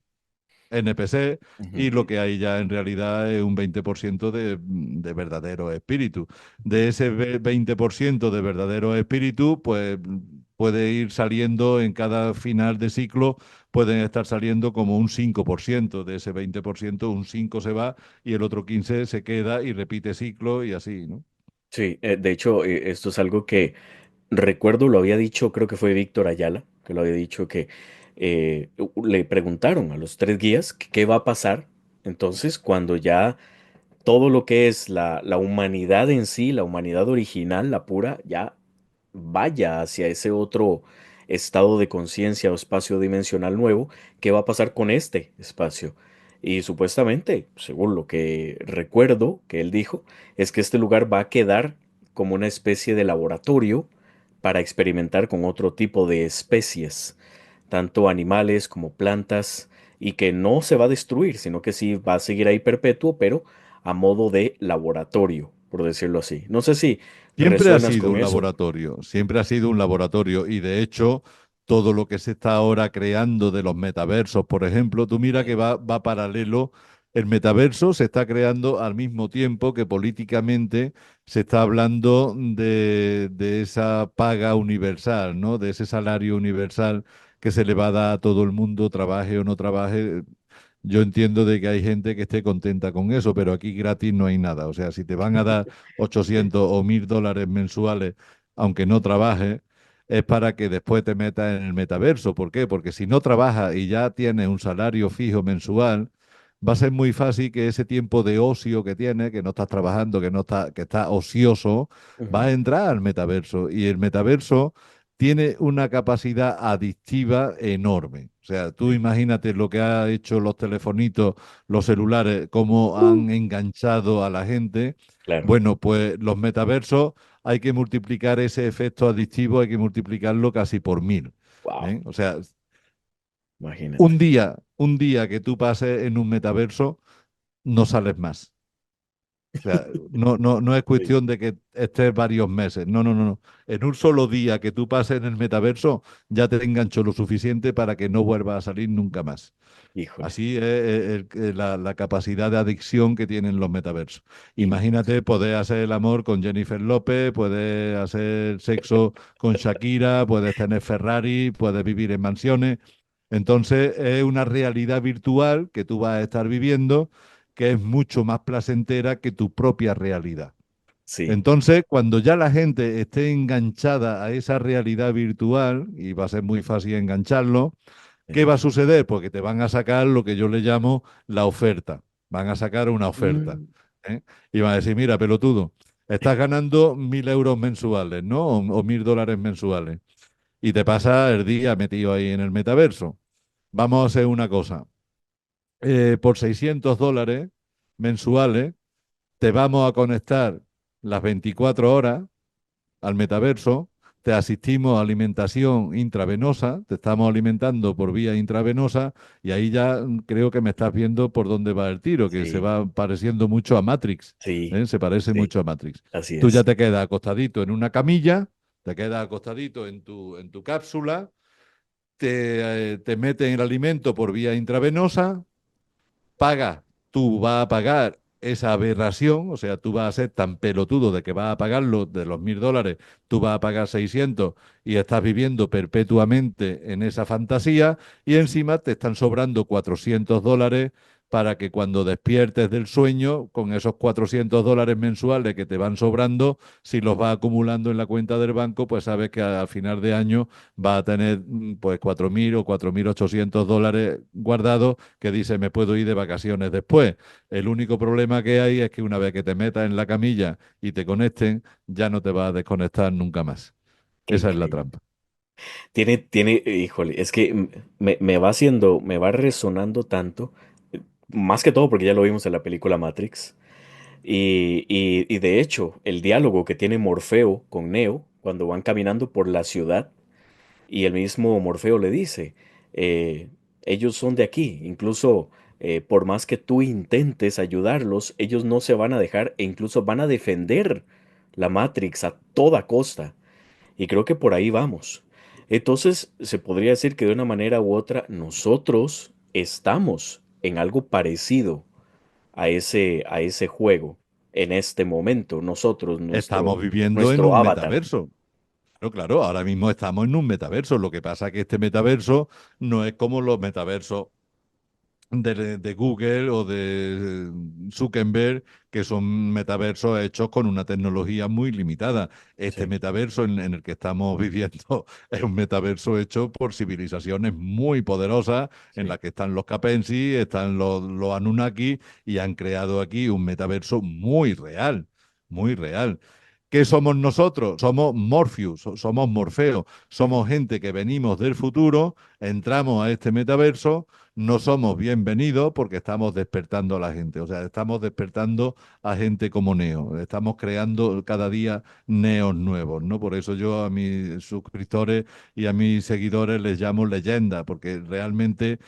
NPC Ujú. y lo que hay ya en realidad es un 20% de verdadero espíritu. De ese 20% de verdadero espíritu, pues puede ir saliendo en cada final de ciclo, pueden estar saliendo como un 5% de ese 20%, un 5 se va y el otro 15 se queda y repite ciclo y así, ¿no? Sí, de hecho, esto es algo que recuerdo, lo había dicho, creo que fue Víctor Ayala, que lo había dicho que le preguntaron a los tres guías que qué va a pasar entonces cuando ya todo lo que es la humanidad en sí, la humanidad original, la pura, ya vaya hacia ese otro estado de conciencia o espacio dimensional nuevo, ¿qué va a pasar con este espacio? Y supuestamente, según lo que recuerdo que él dijo, es que este lugar va a quedar como una especie de laboratorio para experimentar con otro tipo de especies, tanto animales como plantas, y que no se va a destruir, sino que sí va a seguir ahí perpetuo, pero a modo de laboratorio, por decirlo así. No sé si Siempre ha resuenas sido con un eso. laboratorio, siempre ha sido un laboratorio y de hecho todo lo que se está ahora creando de los metaversos, por ejemplo, tú mira que va paralelo, el metaverso se está creando al mismo tiempo que políticamente se está hablando de esa paga universal, ¿no? De ese salario universal que se le va a dar a todo el mundo, trabaje o no trabaje. Yo entiendo de que hay gente que esté contenta con eso, pero aquí gratis no hay nada. O sea, si te van a dar Sí, 800 o 1000 dólares mensuales, aunque no trabajes, es para que después te metas en el metaverso. ¿Por qué? Porque si no trabajas y ya tienes un salario fijo mensual, va a ser muy fácil que ese tiempo de ocio que tienes, que no estás trabajando, que estás ocioso, va ujú, a entrar al metaverso. Y el metaverso tiene una capacidad adictiva enorme. O sea, tú sí, imagínate lo que ha hecho los telefonitos, los celulares, cómo han enganchado a la gente. claro. Bueno, pues los metaversos hay que multiplicar ese efecto adictivo, hay que multiplicarlo casi por 1000. Wow, ¿Eh? O sea, imagínate. un día que tú pases en un metaverso, no sales más. O sea, no es Sí. cuestión de que estés varios meses. No, no, no, no. En un solo día que tú pases en el metaverso, ya te enganchó lo suficiente para que no vuelvas a salir nunca más. Híjole, Así es la capacidad de adicción que tienen los metaversos. Imagínate impresionante. poder hacer el amor con Jennifer López, puedes hacer sexo con Shakira, puedes tener Ferrari, puedes vivir en mansiones. Entonces es una realidad virtual que tú vas a estar viviendo que es mucho más placentera que tu propia realidad. Sí. Entonces, cuando ya la gente esté enganchada a esa realidad virtual, y va a ser muy fácil engancharlo, ¿qué va a suceder? Porque te van a sacar lo que yo le llamo la oferta. Van a sacar una oferta. Mm, ¿Eh? Y van a decir, mira, pelotudo, estás ganando 1.000 euros mensuales, ¿no? O 1.000 dólares mensuales. Y te pasa el día metido ahí en el metaverso. Vamos a hacer una cosa. Por 600 dólares mensuales, te vamos a conectar las 24 horas al metaverso, te asistimos a alimentación intravenosa, te estamos alimentando por vía intravenosa y ahí ya creo que me estás viendo por dónde va el tiro, que se sí, va pareciendo mucho a Matrix, sí, ¿eh? Se parece sí, mucho a Matrix. así Tú ya es. te quedas acostadito en una camilla, te quedas acostadito en tu cápsula, te meten el alimento por vía intravenosa, pagas, tú vas a pagar esa aberración, o sea, tú vas a ser tan pelotudo de que vas a pagarlo de los 1.000 dólares, tú vas a pagar 600 y estás viviendo perpetuamente en esa fantasía y encima te están sobrando 400 dólares para que cuando despiertes del sueño, con esos 400 dólares mensuales que te van sobrando, si los vas acumulando en la cuenta del banco, pues sabes que al final de año vas a tener pues 4.000 o 4.800 dólares guardados que dice me puedo ir de vacaciones después. El único problema que hay es que una vez que te metas en la camilla y te conecten, ya no te vas a desconectar nunca más. Qué Esa es la increíble. trampa. Híjole, es que me va haciendo, me va resonando tanto, más que todo porque ya lo vimos en la película Matrix. Y de hecho, el diálogo que tiene Morfeo con Neo cuando van caminando por la ciudad y el mismo Morfeo le dice, eh, ellos son de aquí, incluso por más que tú intentes ayudarlos, ellos no se van a dejar e incluso van a defender la Matrix a toda costa. Y creo que por ahí vamos. Entonces, se podría decir que de una manera u otra nosotros estamos en algo parecido a ese juego en este momento, nosotros, Estamos viviendo en nuestro un avatar. metaverso. Claro, claro, ahora mismo estamos en un metaverso. Lo que pasa es que este metaverso no es como los metaversos de Google o de Zuckerberg, que son metaversos hechos con una tecnología muy limitada. Este Sí, metaverso en el que estamos viviendo es un metaverso hecho por civilizaciones muy poderosas, en sí. las que están los Capensi, están los Anunnaki, y han creado aquí un metaverso muy real, muy real. ¿Qué somos nosotros? Somos Morpheus, somos Morfeo, somos gente que venimos del futuro, entramos a este metaverso, no somos bienvenidos porque estamos despertando a la gente, o sea, estamos despertando a gente como Neo, estamos creando cada día Neos nuevos, ¿no? Por eso yo a mis suscriptores y a mis seguidores les llamo leyenda, porque realmente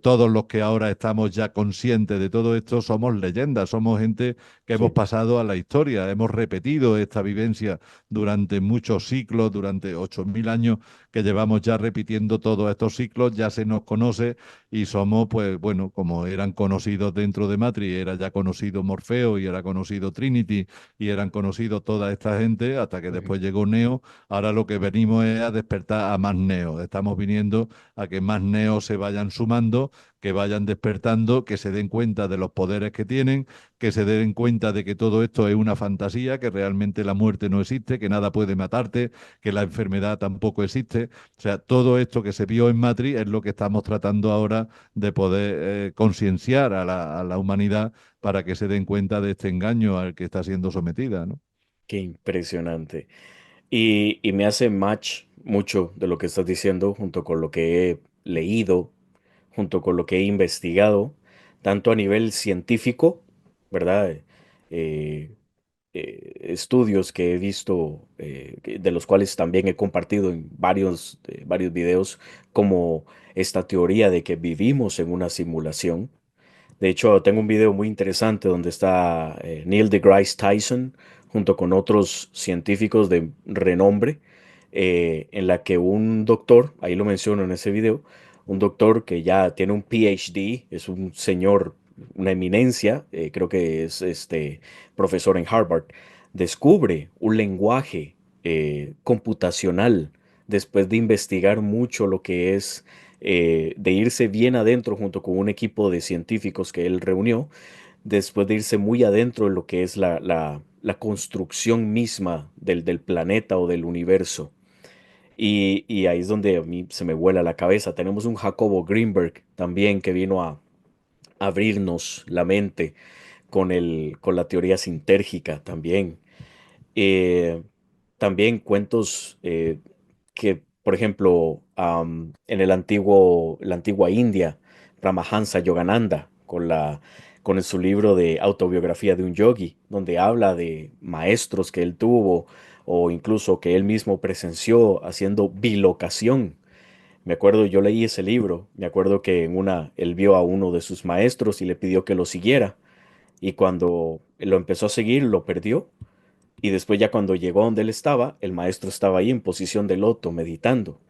todos los que ahora estamos ya conscientes de todo esto somos leyendas, somos gente que hemos Sí. pasado a la historia, hemos repetido esta vivencia durante muchos ciclos, durante 8.000 años que llevamos ya repitiendo todos estos ciclos, ya se nos conoce y somos, pues bueno, como eran conocidos dentro de Matrix, era ya conocido Morfeo y era conocido Trinity y eran conocidos toda esta gente, hasta que Ujú. después llegó Neo. Ahora lo que venimos es a despertar a más Neos. Estamos viniendo a que más Neos se vayan sumando, que vayan despertando, que se den cuenta de los poderes que tienen, que se den cuenta de que todo esto es una fantasía, que realmente la muerte no existe, que nada puede matarte, que la enfermedad tampoco existe. O sea, todo esto que se vio en Matrix es lo que estamos tratando ahora de poder concienciar a la humanidad para que se den cuenta de este engaño al que está siendo sometida, ¿no? Qué impresionante. Y me hace match mucho de lo que estás diciendo junto con lo que he leído, junto con lo que he investigado, tanto a nivel científico, ¿verdad? Eh, estudios que he visto, de los cuales también he compartido en varios videos, como esta teoría de que vivimos en una simulación, De hecho, tengo un video muy interesante donde está Neil deGrasse Tyson junto con otros científicos de renombre, en la que un doctor, ahí lo menciono en ese video, un doctor que ya tiene un PhD, es un señor, una eminencia, creo que es profesor en Harvard, descubre un lenguaje computacional después de investigar mucho lo que es de irse bien adentro junto con un equipo de científicos que él reunió, después de irse muy adentro en lo que es la construcción misma del planeta o del universo. Y ahí es donde a mí se me vuela la cabeza. Tenemos un Jacobo Greenberg también que vino a abrirnos la mente con la teoría sintérgica también. Eh, También cuentos que, por ejemplo, en la antigua India, Ramahansa Yogananda, con su libro de autobiografía de un yogi, donde habla de maestros que él tuvo o incluso que él mismo presenció haciendo bilocación. Me acuerdo, yo leí ese libro, me acuerdo que en una, él vio a uno de sus maestros y le pidió que lo siguiera, y cuando lo empezó a seguir, lo perdió y después ya cuando llegó a donde él estaba, el maestro estaba ahí en posición de loto, meditando.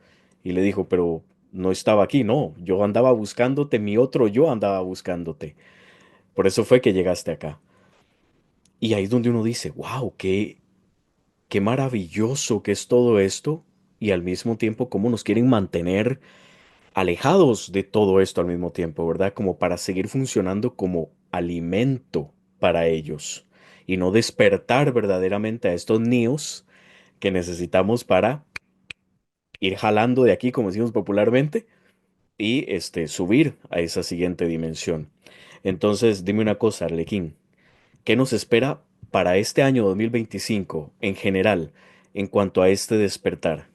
Y le dijo, pero no estaba aquí, no, yo andaba buscándote, mi otro yo andaba buscándote. Por eso fue que llegaste acá. Y ahí es donde uno dice, wow, qué maravilloso que es todo esto. Y al mismo tiempo, cómo nos quieren mantener alejados de todo esto al mismo tiempo, ¿verdad? Como para seguir funcionando como alimento para ellos. Y no despertar verdaderamente a estos niños que necesitamos para ir jalando de aquí, como decimos popularmente, y subir a esa siguiente dimensión. Entonces, dime una cosa, Arlequín, ¿qué nos espera para este año 2025 en general en cuanto a este despertar?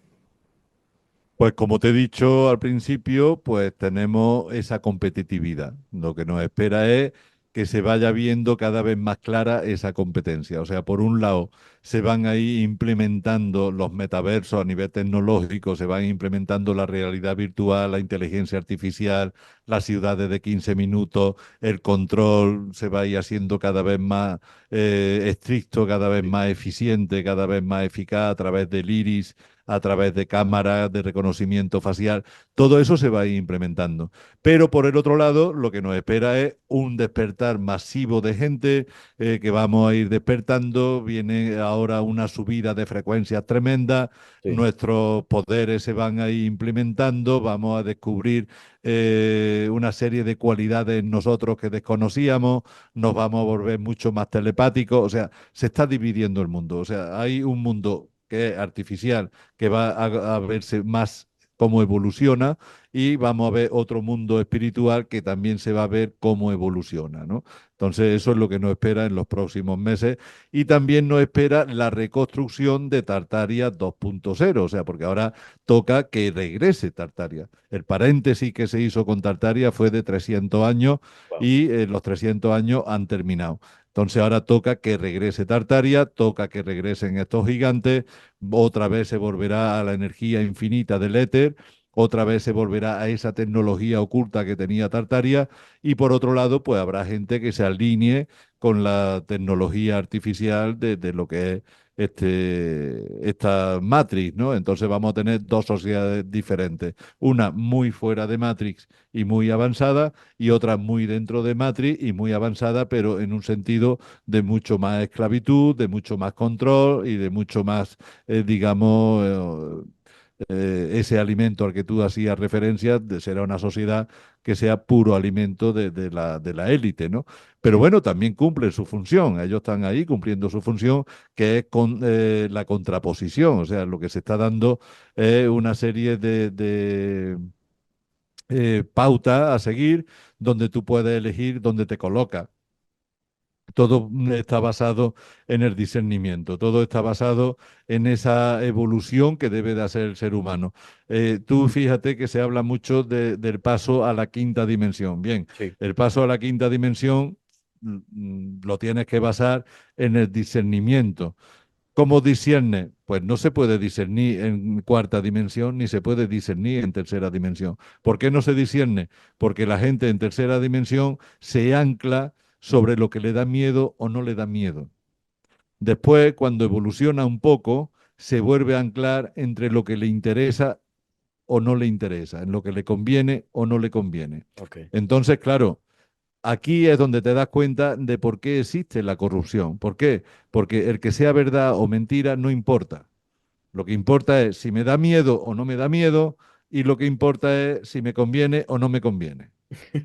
Pues como te he dicho al principio, pues tenemos esa competitividad. Lo que nos espera es que se vaya viendo cada vez más clara esa competencia. O sea, por un lado, se van ahí implementando los metaversos a nivel tecnológico, se van implementando la realidad virtual, la inteligencia artificial, las ciudades de 15 minutos, el control se va a ir haciendo cada vez más estricto, cada vez Sí. más eficiente, cada vez más eficaz a través del iris, a través de cámaras de reconocimiento facial. Todo eso se va a ir implementando. Pero por el otro lado, lo que nos espera es un despertar masivo de gente que vamos a ir despertando. Viene ahora una subida de frecuencias tremenda. Sí. Nuestros poderes se van a ir implementando. Vamos a descubrir una serie de cualidades en nosotros que desconocíamos. Nos vamos a volver mucho más telepáticos. O sea, se está dividiendo el mundo. O sea, hay un mundo que es artificial, que va a verse más cómo evoluciona, y vamos a ver otro mundo espiritual que también se va a ver cómo evoluciona, ¿no? Entonces, eso es lo que nos espera en los próximos meses, y también nos espera la reconstrucción de Tartaria 2.0, o sea, porque ahora toca que regrese Tartaria. El paréntesis que se hizo con Tartaria fue de 300 años, Wow. y los 300 años han terminado. Entonces ahora toca que regrese Tartaria, toca que regresen estos gigantes, otra vez se volverá a la energía infinita del éter, otra vez se volverá a esa tecnología oculta que tenía Tartaria, y por otro lado, pues habrá gente que se alinee con la tecnología artificial de lo que es esta Matrix, ¿no? Entonces vamos a tener dos sociedades diferentes, una muy fuera de Matrix y muy avanzada, y otra muy dentro de Matrix y muy avanzada, pero en un sentido de mucho más esclavitud, de mucho más control y de mucho más digamos, ese alimento al que tú hacías referencia, será una sociedad que sea puro alimento de la élite, ¿no? Pero Sí. bueno, también cumplen su función, ellos están ahí cumpliendo su función, que es con la contraposición, o sea, lo que se está dando es una serie de pautas a seguir, donde tú puedes elegir dónde te colocas. Todo está basado en el discernimiento, todo está basado en esa evolución que debe de hacer el ser humano. Tú fíjate que se habla mucho del paso a la quinta dimensión. Bien, Sí. el paso a la quinta dimensión lo tienes que basar en el discernimiento. ¿Cómo discierne? Pues no se puede discernir en cuarta dimensión ni se puede discernir en tercera dimensión. ¿Por qué no se discierne? Porque la gente en tercera dimensión se ancla sobre lo que le da miedo o no le da miedo. Después, cuando evoluciona un poco, se vuelve a anclar entre lo que le interesa o no le interesa, en lo que le conviene o no le conviene. Ok. Entonces, claro, aquí es donde te das cuenta de por qué existe la corrupción. ¿Por qué? Porque el que sea verdad o mentira no importa. Lo que importa es si me da miedo o no me da miedo y lo que importa es si me conviene o no me conviene.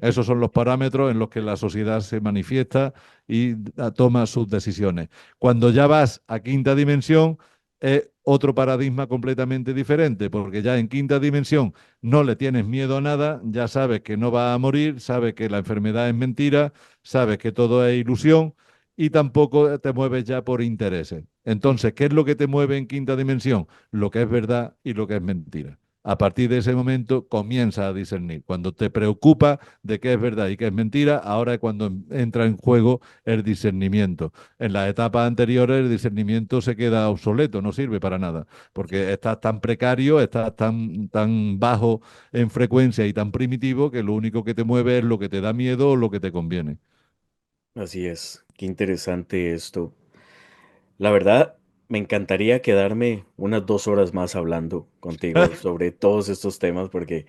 Esos son los parámetros en los que la sociedad se manifiesta y toma sus decisiones. Cuando ya vas a quinta dimensión, es otro paradigma completamente diferente, porque ya en quinta dimensión no le tienes miedo a nada, ya sabes que no vas a morir, sabes que la enfermedad es mentira, sabes que todo es ilusión y tampoco te mueves ya por intereses. Entonces, ¿qué es lo que te mueve en quinta dimensión? Lo que es verdad y lo que es mentira. A partir de ese momento comienza a discernir. Cuando te preocupa de qué es verdad y qué es mentira, ahora es cuando entra en juego el discernimiento. En las etapas anteriores el discernimiento se queda obsoleto, no sirve para nada, porque estás tan precario, estás tan bajo en frecuencia y tan primitivo que lo único que te mueve es lo que te da miedo o lo que te conviene. Así es, qué interesante esto. La verdad, me encantaría quedarme unas 2 horas más hablando contigo sobre todos estos temas, porque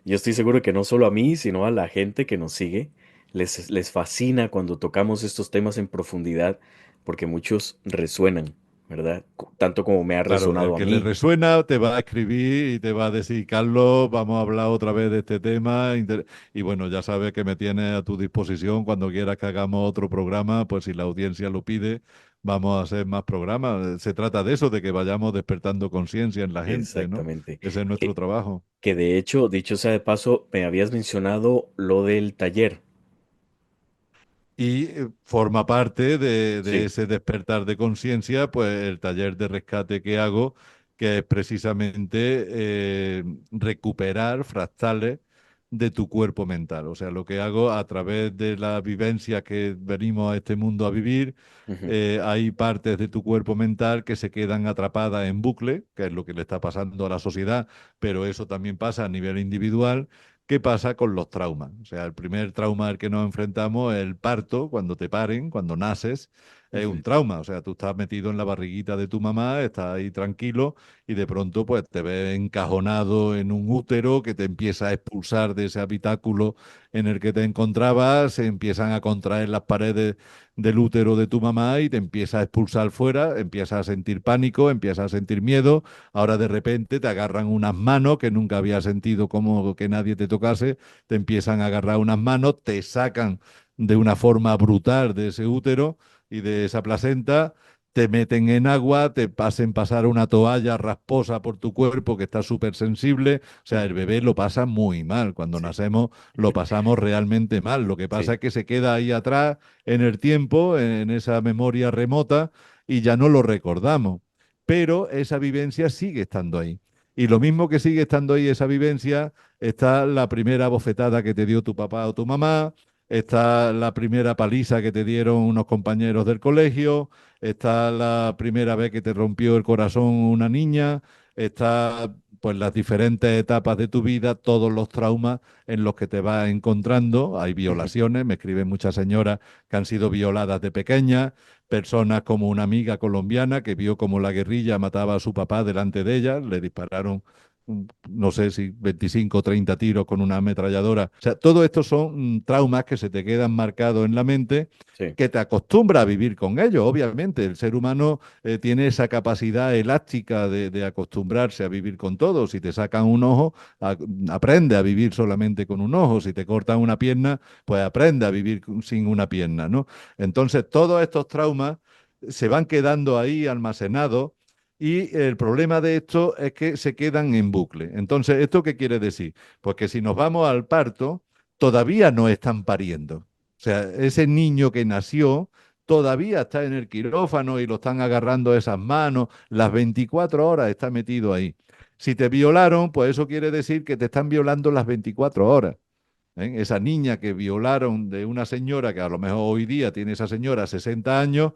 yo estoy seguro que no solo a mí, sino a la gente que nos sigue, les fascina cuando tocamos estos temas en profundidad, porque muchos resuenan, ¿verdad? Tanto como me ha Claro, el resonado a que le mí. resuena te va a escribir y te va a decir, Carlos, vamos a hablar otra vez de este tema. Y bueno, ya sabes que me tienes a tu disposición cuando quieras que hagamos otro programa, pues si la audiencia lo pide, vamos a hacer más programas. Se trata de eso, de que vayamos despertando conciencia en la gente, ¿no? Exactamente. Ese es nuestro Que, trabajo. que de hecho, dicho sea de paso, me habías mencionado lo del taller. Y forma parte de Sí. ese despertar de conciencia, pues el taller de rescate que hago, que es precisamente recuperar fractales de tu cuerpo mental. O sea, lo que hago a través de la vivencia que venimos a este mundo a vivir, Ujú. hay partes de tu cuerpo mental que se quedan atrapadas en bucle, que es lo que le está pasando a la sociedad, pero eso también pasa a nivel individual. ¿Qué pasa con los traumas? O sea, el primer trauma al que nos enfrentamos es el parto, cuando te paren, cuando naces, es un Ujú. trauma. O sea, tú estás metido en la barriguita de tu mamá, estás ahí tranquilo y de pronto pues te ves encajonado en un útero que te empieza a expulsar de ese habitáculo en el que te encontrabas, se empiezan a contraer las paredes del útero de tu mamá y te empieza a expulsar fuera, empiezas a sentir pánico, empiezas a sentir miedo. Ahora de repente te agarran unas manos que nunca habías sentido como que nadie te tocase, te empiezan a agarrar unas manos, te sacan de una forma brutal de ese útero y de esa placenta, te meten en agua, te hacen pasar una toalla rasposa por tu cuerpo que está súper sensible. O sea, el Ujú. bebé lo pasa muy mal. Cuando Sí. nacemos lo pasamos realmente mal. Lo que pasa Sí. es que se queda ahí atrás en el tiempo, en esa memoria remota, y ya no lo recordamos, pero esa vivencia sigue estando ahí. Y lo mismo que sigue estando ahí esa vivencia, está la primera bofetada que te dio tu papá o tu mamá, está la primera paliza que te dieron unos compañeros del colegio, está la primera vez que te rompió el corazón una niña, está pues las diferentes etapas de tu vida, todos los traumas en los que te vas encontrando. Hay Ujú. violaciones, me escriben muchas señoras que han sido violadas de pequeñas, personas como una amiga colombiana que vio como la guerrilla mataba a su papá delante de ella, le dispararon, no sé si 25 o 30 tiros con una ametralladora. O sea, todo esto son traumas que se te quedan marcados en la mente, Sí. que te acostumbra a vivir con ellos, obviamente. El ser humano tiene esa capacidad elástica de acostumbrarse a vivir con todo. Si te sacan un ojo, aprende a vivir solamente con un ojo. Si te cortan una pierna, pues aprende a vivir sin una pierna, ¿no? Entonces, todos estos traumas se van quedando ahí almacenados y el problema de esto es que se quedan en bucle. Entonces, ¿esto qué quiere decir? Pues que si nos vamos al parto, todavía no están pariendo. O sea, ese niño que nació todavía está en el quirófano y lo están agarrando esas manos, las 24 horas está metido ahí. Si te violaron, pues eso quiere decir que te están violando las 24 horas. ¿Eh? Esa niña que violaron de una señora que a lo mejor hoy día tiene esa señora 60 años,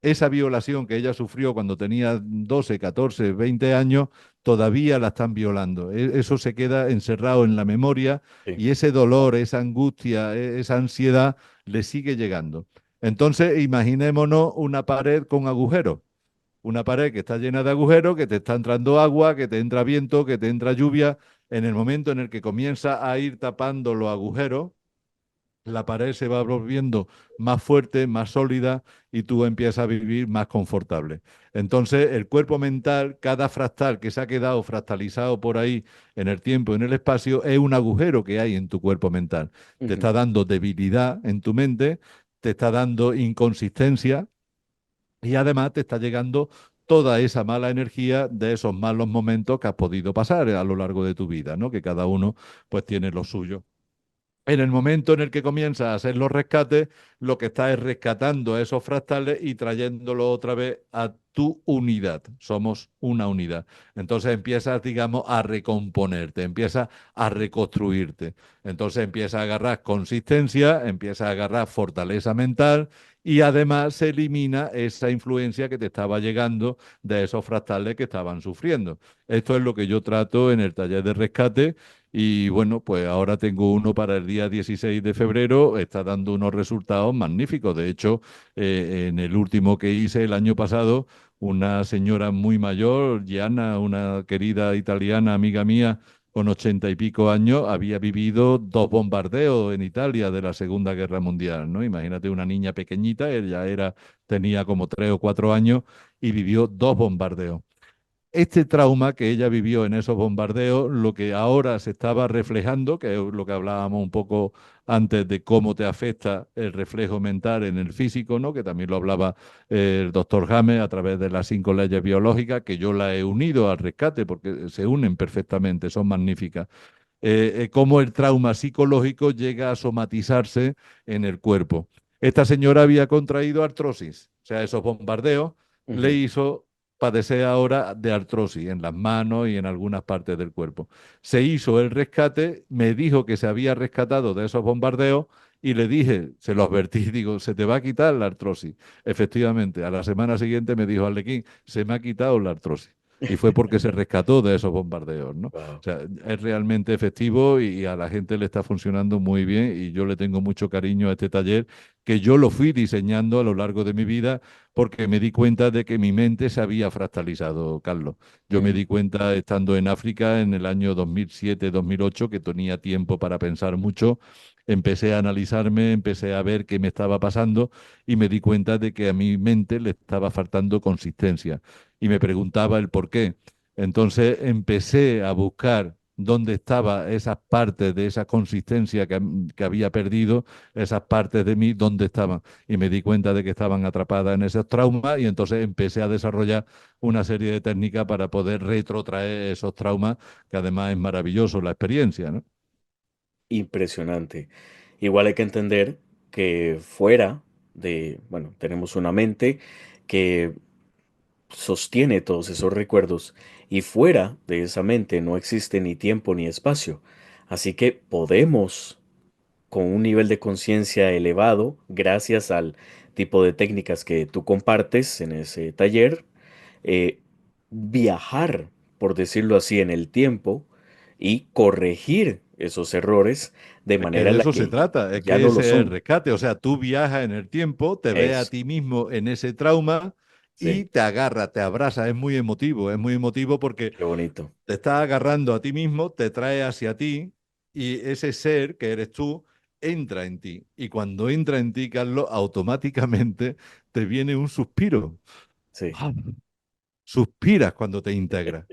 esa violación que ella sufrió cuando tenía 12, 14, 20 años, todavía la están violando. Eso se queda encerrado en la memoria Sí. y ese dolor, esa angustia, esa ansiedad le sigue llegando. Entonces, imaginémonos una pared con agujeros. Una pared que está llena de agujeros, que te está entrando agua, que te entra viento, que te entra lluvia. En el momento en el que comienza a ir tapando los agujeros, la pared se va volviendo más fuerte, más sólida y tú empiezas a vivir más confortable. Entonces, el cuerpo mental, cada fractal que se ha quedado fractalizado por ahí en el tiempo, en el espacio, es un agujero que hay en tu cuerpo mental. Te Ujú. está dando debilidad en tu mente, te está dando inconsistencia y además te está llegando toda esa mala energía de esos malos momentos que has podido pasar a lo largo de tu vida, ¿no? Que cada uno pues tiene lo suyo. En el momento en el que comienzas a hacer los rescates, lo que estás es rescatando a esos fractales y trayéndolo otra vez a tu unidad. Somos una unidad. Entonces empiezas, digamos, a recomponerte, empiezas a reconstruirte. Entonces empiezas a agarrar consistencia, empiezas a agarrar fortaleza mental y además se elimina esa influencia que te estaba llegando de esos fractales que estaban sufriendo. Esto es lo que yo trato en el taller de rescate y bueno, pues ahora tengo uno para el día 16 de febrero, está dando unos resultados magníficos. De hecho, en el último que hice el año pasado, una señora muy mayor, Gianna, una querida italiana amiga mía, con 80 y pico años, había vivido dos bombardeos en Italia de la Segunda Guerra Mundial, ¿no? Imagínate una niña pequeñita, ella tenía como 3 o 4 años y vivió dos bombardeos. Este trauma que ella vivió en esos bombardeos, lo que ahora se estaba reflejando, que es lo que hablábamos un poco antes de cómo te afecta el reflejo mental en el físico, ¿no? Que también lo hablaba el doctor James a través de las 5 leyes biológicas, que yo la he unido al rescate porque se unen perfectamente, son magníficas. Cómo el trauma psicológico llega a somatizarse en el cuerpo. Esta señora había contraído artrosis, o sea, esos bombardeos le Ujú. hizo padecer ahora de artrosis en las manos y en algunas partes del cuerpo. Se hizo el rescate, me dijo que se había rescatado de esos bombardeos y le dije, se lo advertí, digo, se te va a quitar la artrosis. Efectivamente, a la semana siguiente me dijo Arlequín, se me ha quitado la artrosis. Y fue porque se rescató de esos bombardeos, ¿no? O Wow. sea, es realmente efectivo y a la gente le está funcionando muy bien y yo le tengo mucho cariño a este taller que yo lo fui diseñando a lo largo de mi vida porque me di cuenta de que mi mente se había fractalizado, Carlos. Yo me Mm. di cuenta estando en África en el año 2007-2008 que tenía tiempo para pensar mucho. Empecé a analizarme, empecé a ver qué me estaba pasando y me di cuenta de que a mi mente le estaba faltando consistencia y me preguntaba el por qué. Entonces empecé a buscar dónde estaban esas partes de esa consistencia que había perdido, esas partes de mí, dónde estaban. Y me di cuenta de que estaban atrapadas en esos traumas y entonces empecé a desarrollar una serie de técnicas para poder retrotraer esos traumas, que además es maravilloso la experiencia, ¿no? Impresionante. Igual hay que entender que fuera bueno, tenemos una mente que sostiene todos esos recuerdos y fuera de esa mente no existe ni tiempo ni espacio. Así que podemos, con un nivel de conciencia elevado, gracias al tipo de técnicas que tú compartes en ese taller, eh, viajar, por decirlo así, en el tiempo y corregir esos errores de Es que manera de en la eso se que trata, es ya que no lo ese es el son. rescate. O sea, tú viajas en el tiempo, te ves a Eso, ti mismo en ese trauma y sí, te agarra, te abraza. Es muy emotivo porque qué bonito. te estás agarrando a ti mismo, te trae hacia ti y ese ser que eres tú entra en ti. Y cuando entra en ti, Carlos, automáticamente te viene un suspiro. Sí. Ah, suspiras cuando te integras.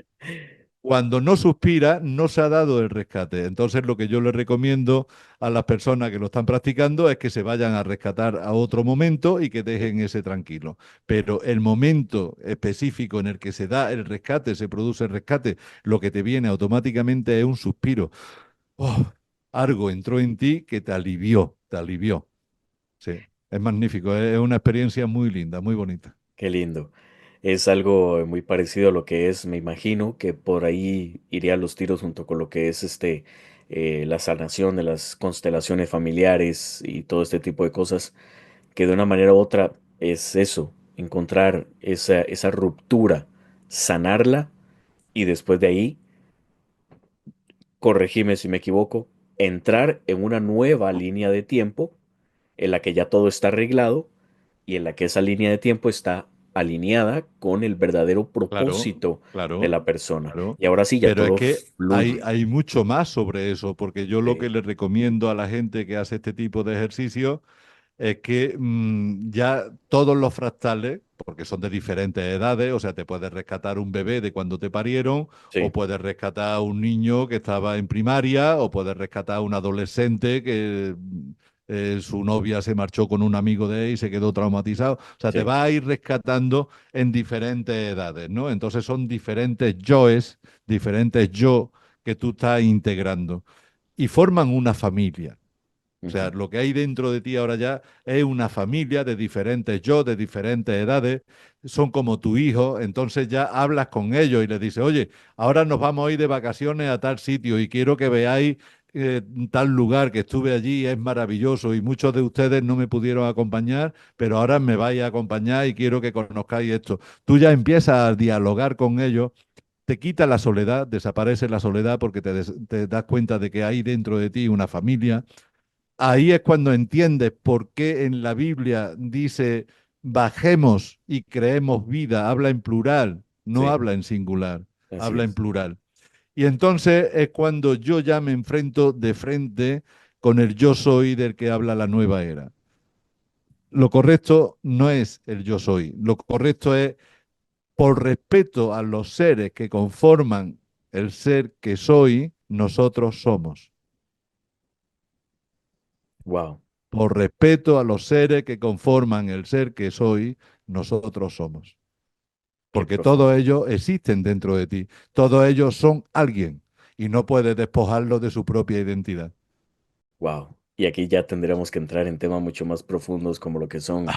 Cuando no suspira, no se ha dado el rescate. Entonces, lo que yo le recomiendo a las personas que lo están practicando es que se vayan a rescatar a otro momento y que dejen ese tranquilo. Pero el momento específico en el que se da el rescate, se produce el rescate, lo que te viene automáticamente es un suspiro. Oh, algo entró en ti que te alivió, te alivió. Sí, es magnífico, es una experiencia muy linda, muy bonita. Qué lindo. Es algo muy parecido a lo que es, me imagino, que por ahí iría a los tiros junto con lo que es la sanación de las constelaciones familiares y todo este tipo de cosas, que de una manera u otra es eso, encontrar esa ruptura, sanarla y después de ahí, corregime si me equivoco, entrar en una nueva línea de tiempo en la que ya todo está arreglado y en la que esa línea de tiempo está alineada con el verdadero Claro, propósito de claro, la persona. claro. Y ahora sí, ya Pero es todo que fluye. hay mucho más sobre eso, porque yo lo que Sí, le recomiendo a la gente que hace este tipo de ejercicio es que ya todos los fractales, porque son de diferentes edades, o sea, te puedes rescatar un bebé de cuando te parieron, o sí, puedes rescatar a un niño que estaba en primaria, o puedes rescatar a un adolescente que su novia se marchó con un amigo de él y se quedó traumatizado. O sea, te sí. va a ir rescatando en diferentes edades, ¿no? Entonces son diferentes yoes, diferentes yo que tú estás integrando y forman una familia. O sea, Ujú. lo que hay dentro de ti ahora ya es una familia de diferentes yo, de diferentes edades, son como tu hijo, entonces ya hablas con ellos y les dices, oye, ahora nos vamos a ir de vacaciones a tal sitio y quiero que veáis tal lugar que estuve allí, es maravilloso y muchos de ustedes no me pudieron acompañar, pero ahora me vais a acompañar y quiero que conozcáis esto. Tú ya empiezas a dialogar con ellos, te quita la soledad, desaparece la soledad porque te das cuenta de que hay dentro de ti una familia. Ahí es cuando entiendes por qué en la Biblia dice bajemos y creemos vida, habla en plural, no Sí, habla en singular, así habla en es. plural. Y entonces es cuando yo ya me enfrento de frente con el yo soy del que habla la nueva era. Lo correcto no es el yo soy, lo correcto es por respeto a los seres que conforman el ser que soy, nosotros somos. Wow, Por respeto a los seres que conforman el ser que soy, nosotros somos. qué Porque todos profundo. ellos existen dentro de ti. Todos ellos son alguien y no puedes despojarlos de su propia identidad. Wow. Y aquí ya tendremos que entrar en temas mucho más profundos como lo que son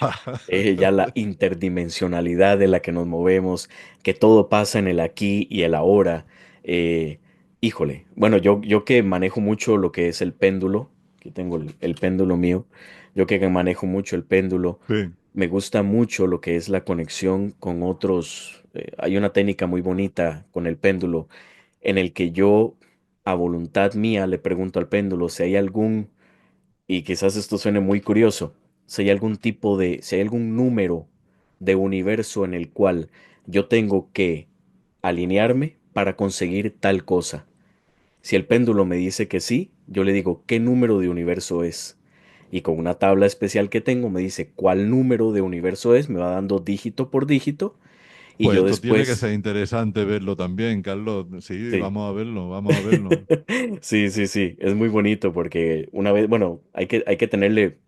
ya la interdimensionalidad de la que nos movemos, que todo pasa en el aquí y el ahora. Eh, híjole, bueno, yo que manejo mucho lo que es el péndulo, aquí tengo el péndulo mío, yo que manejo mucho el péndulo, Sí. me gusta mucho lo que es la conexión con otros. Hay una técnica muy bonita con el péndulo en el que yo a voluntad mía le pregunto al péndulo si hay algún, y quizás esto suene muy curioso, si hay algún número de universo en el cual yo tengo que alinearme para conseguir tal cosa. Si el péndulo me dice que sí, yo le digo qué número de universo es. Y con una tabla especial que tengo me dice cuál número de universo es, me va dando dígito por dígito y Pues yo esto tiene que después, ser interesante verlo también, Carlos. Sí, sí. vamos a verlo, vamos a verlo. Sí, sí, sí, es muy bonito porque una vez, bueno, hay que tenerle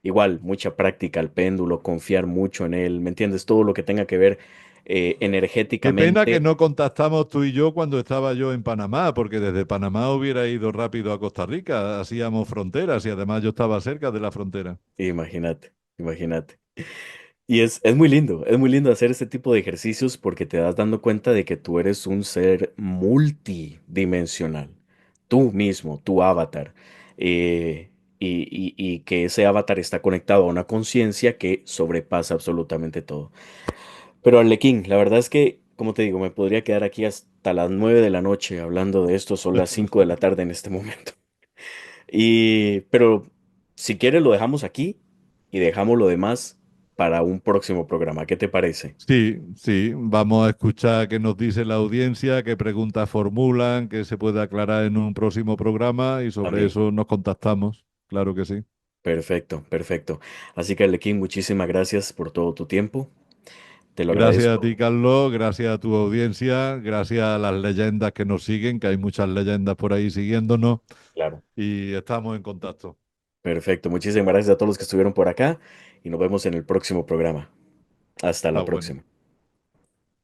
igual mucha práctica al péndulo, confiar mucho en él, ¿me entiendes? Todo lo que tenga que ver Qué pena que energéticamente, no contactamos tú y yo cuando estaba yo en Panamá, porque desde Panamá hubiera ido rápido a Costa Rica, hacíamos fronteras y además yo estaba cerca de la frontera. imagínate, imagínate. Y es muy lindo hacer este tipo de ejercicios porque te das dando cuenta de que tú eres un ser multidimensional, tú mismo, tu avatar, y que ese avatar está conectado a una conciencia que sobrepasa absolutamente todo. Pero Arlequín, la verdad es que, como te digo, me podría quedar aquí hasta las 9 de la noche hablando de esto, son las 5 de la tarde en este momento. Pero si quieres lo dejamos aquí y dejamos lo demás para un próximo programa. ¿Qué te parece? Sí, sí, vamos a escuchar qué nos dice la audiencia, qué preguntas formulan, qué se puede aclarar en un próximo programa y sobre También. eso nos contactamos. Claro que sí. Perfecto, perfecto. Así que Arlequín, muchísimas gracias por todo tu tiempo. Te lo Gracias a ti, agradezco. Carlos, gracias a tu audiencia, gracias a las leyendas que nos siguen, que hay muchas leyendas por ahí siguiéndonos Claro. y estamos en contacto. Perfecto. Muchísimas gracias a todos los que estuvieron por acá y nos vemos en el próximo programa. Hasta Está la bueno. próxima.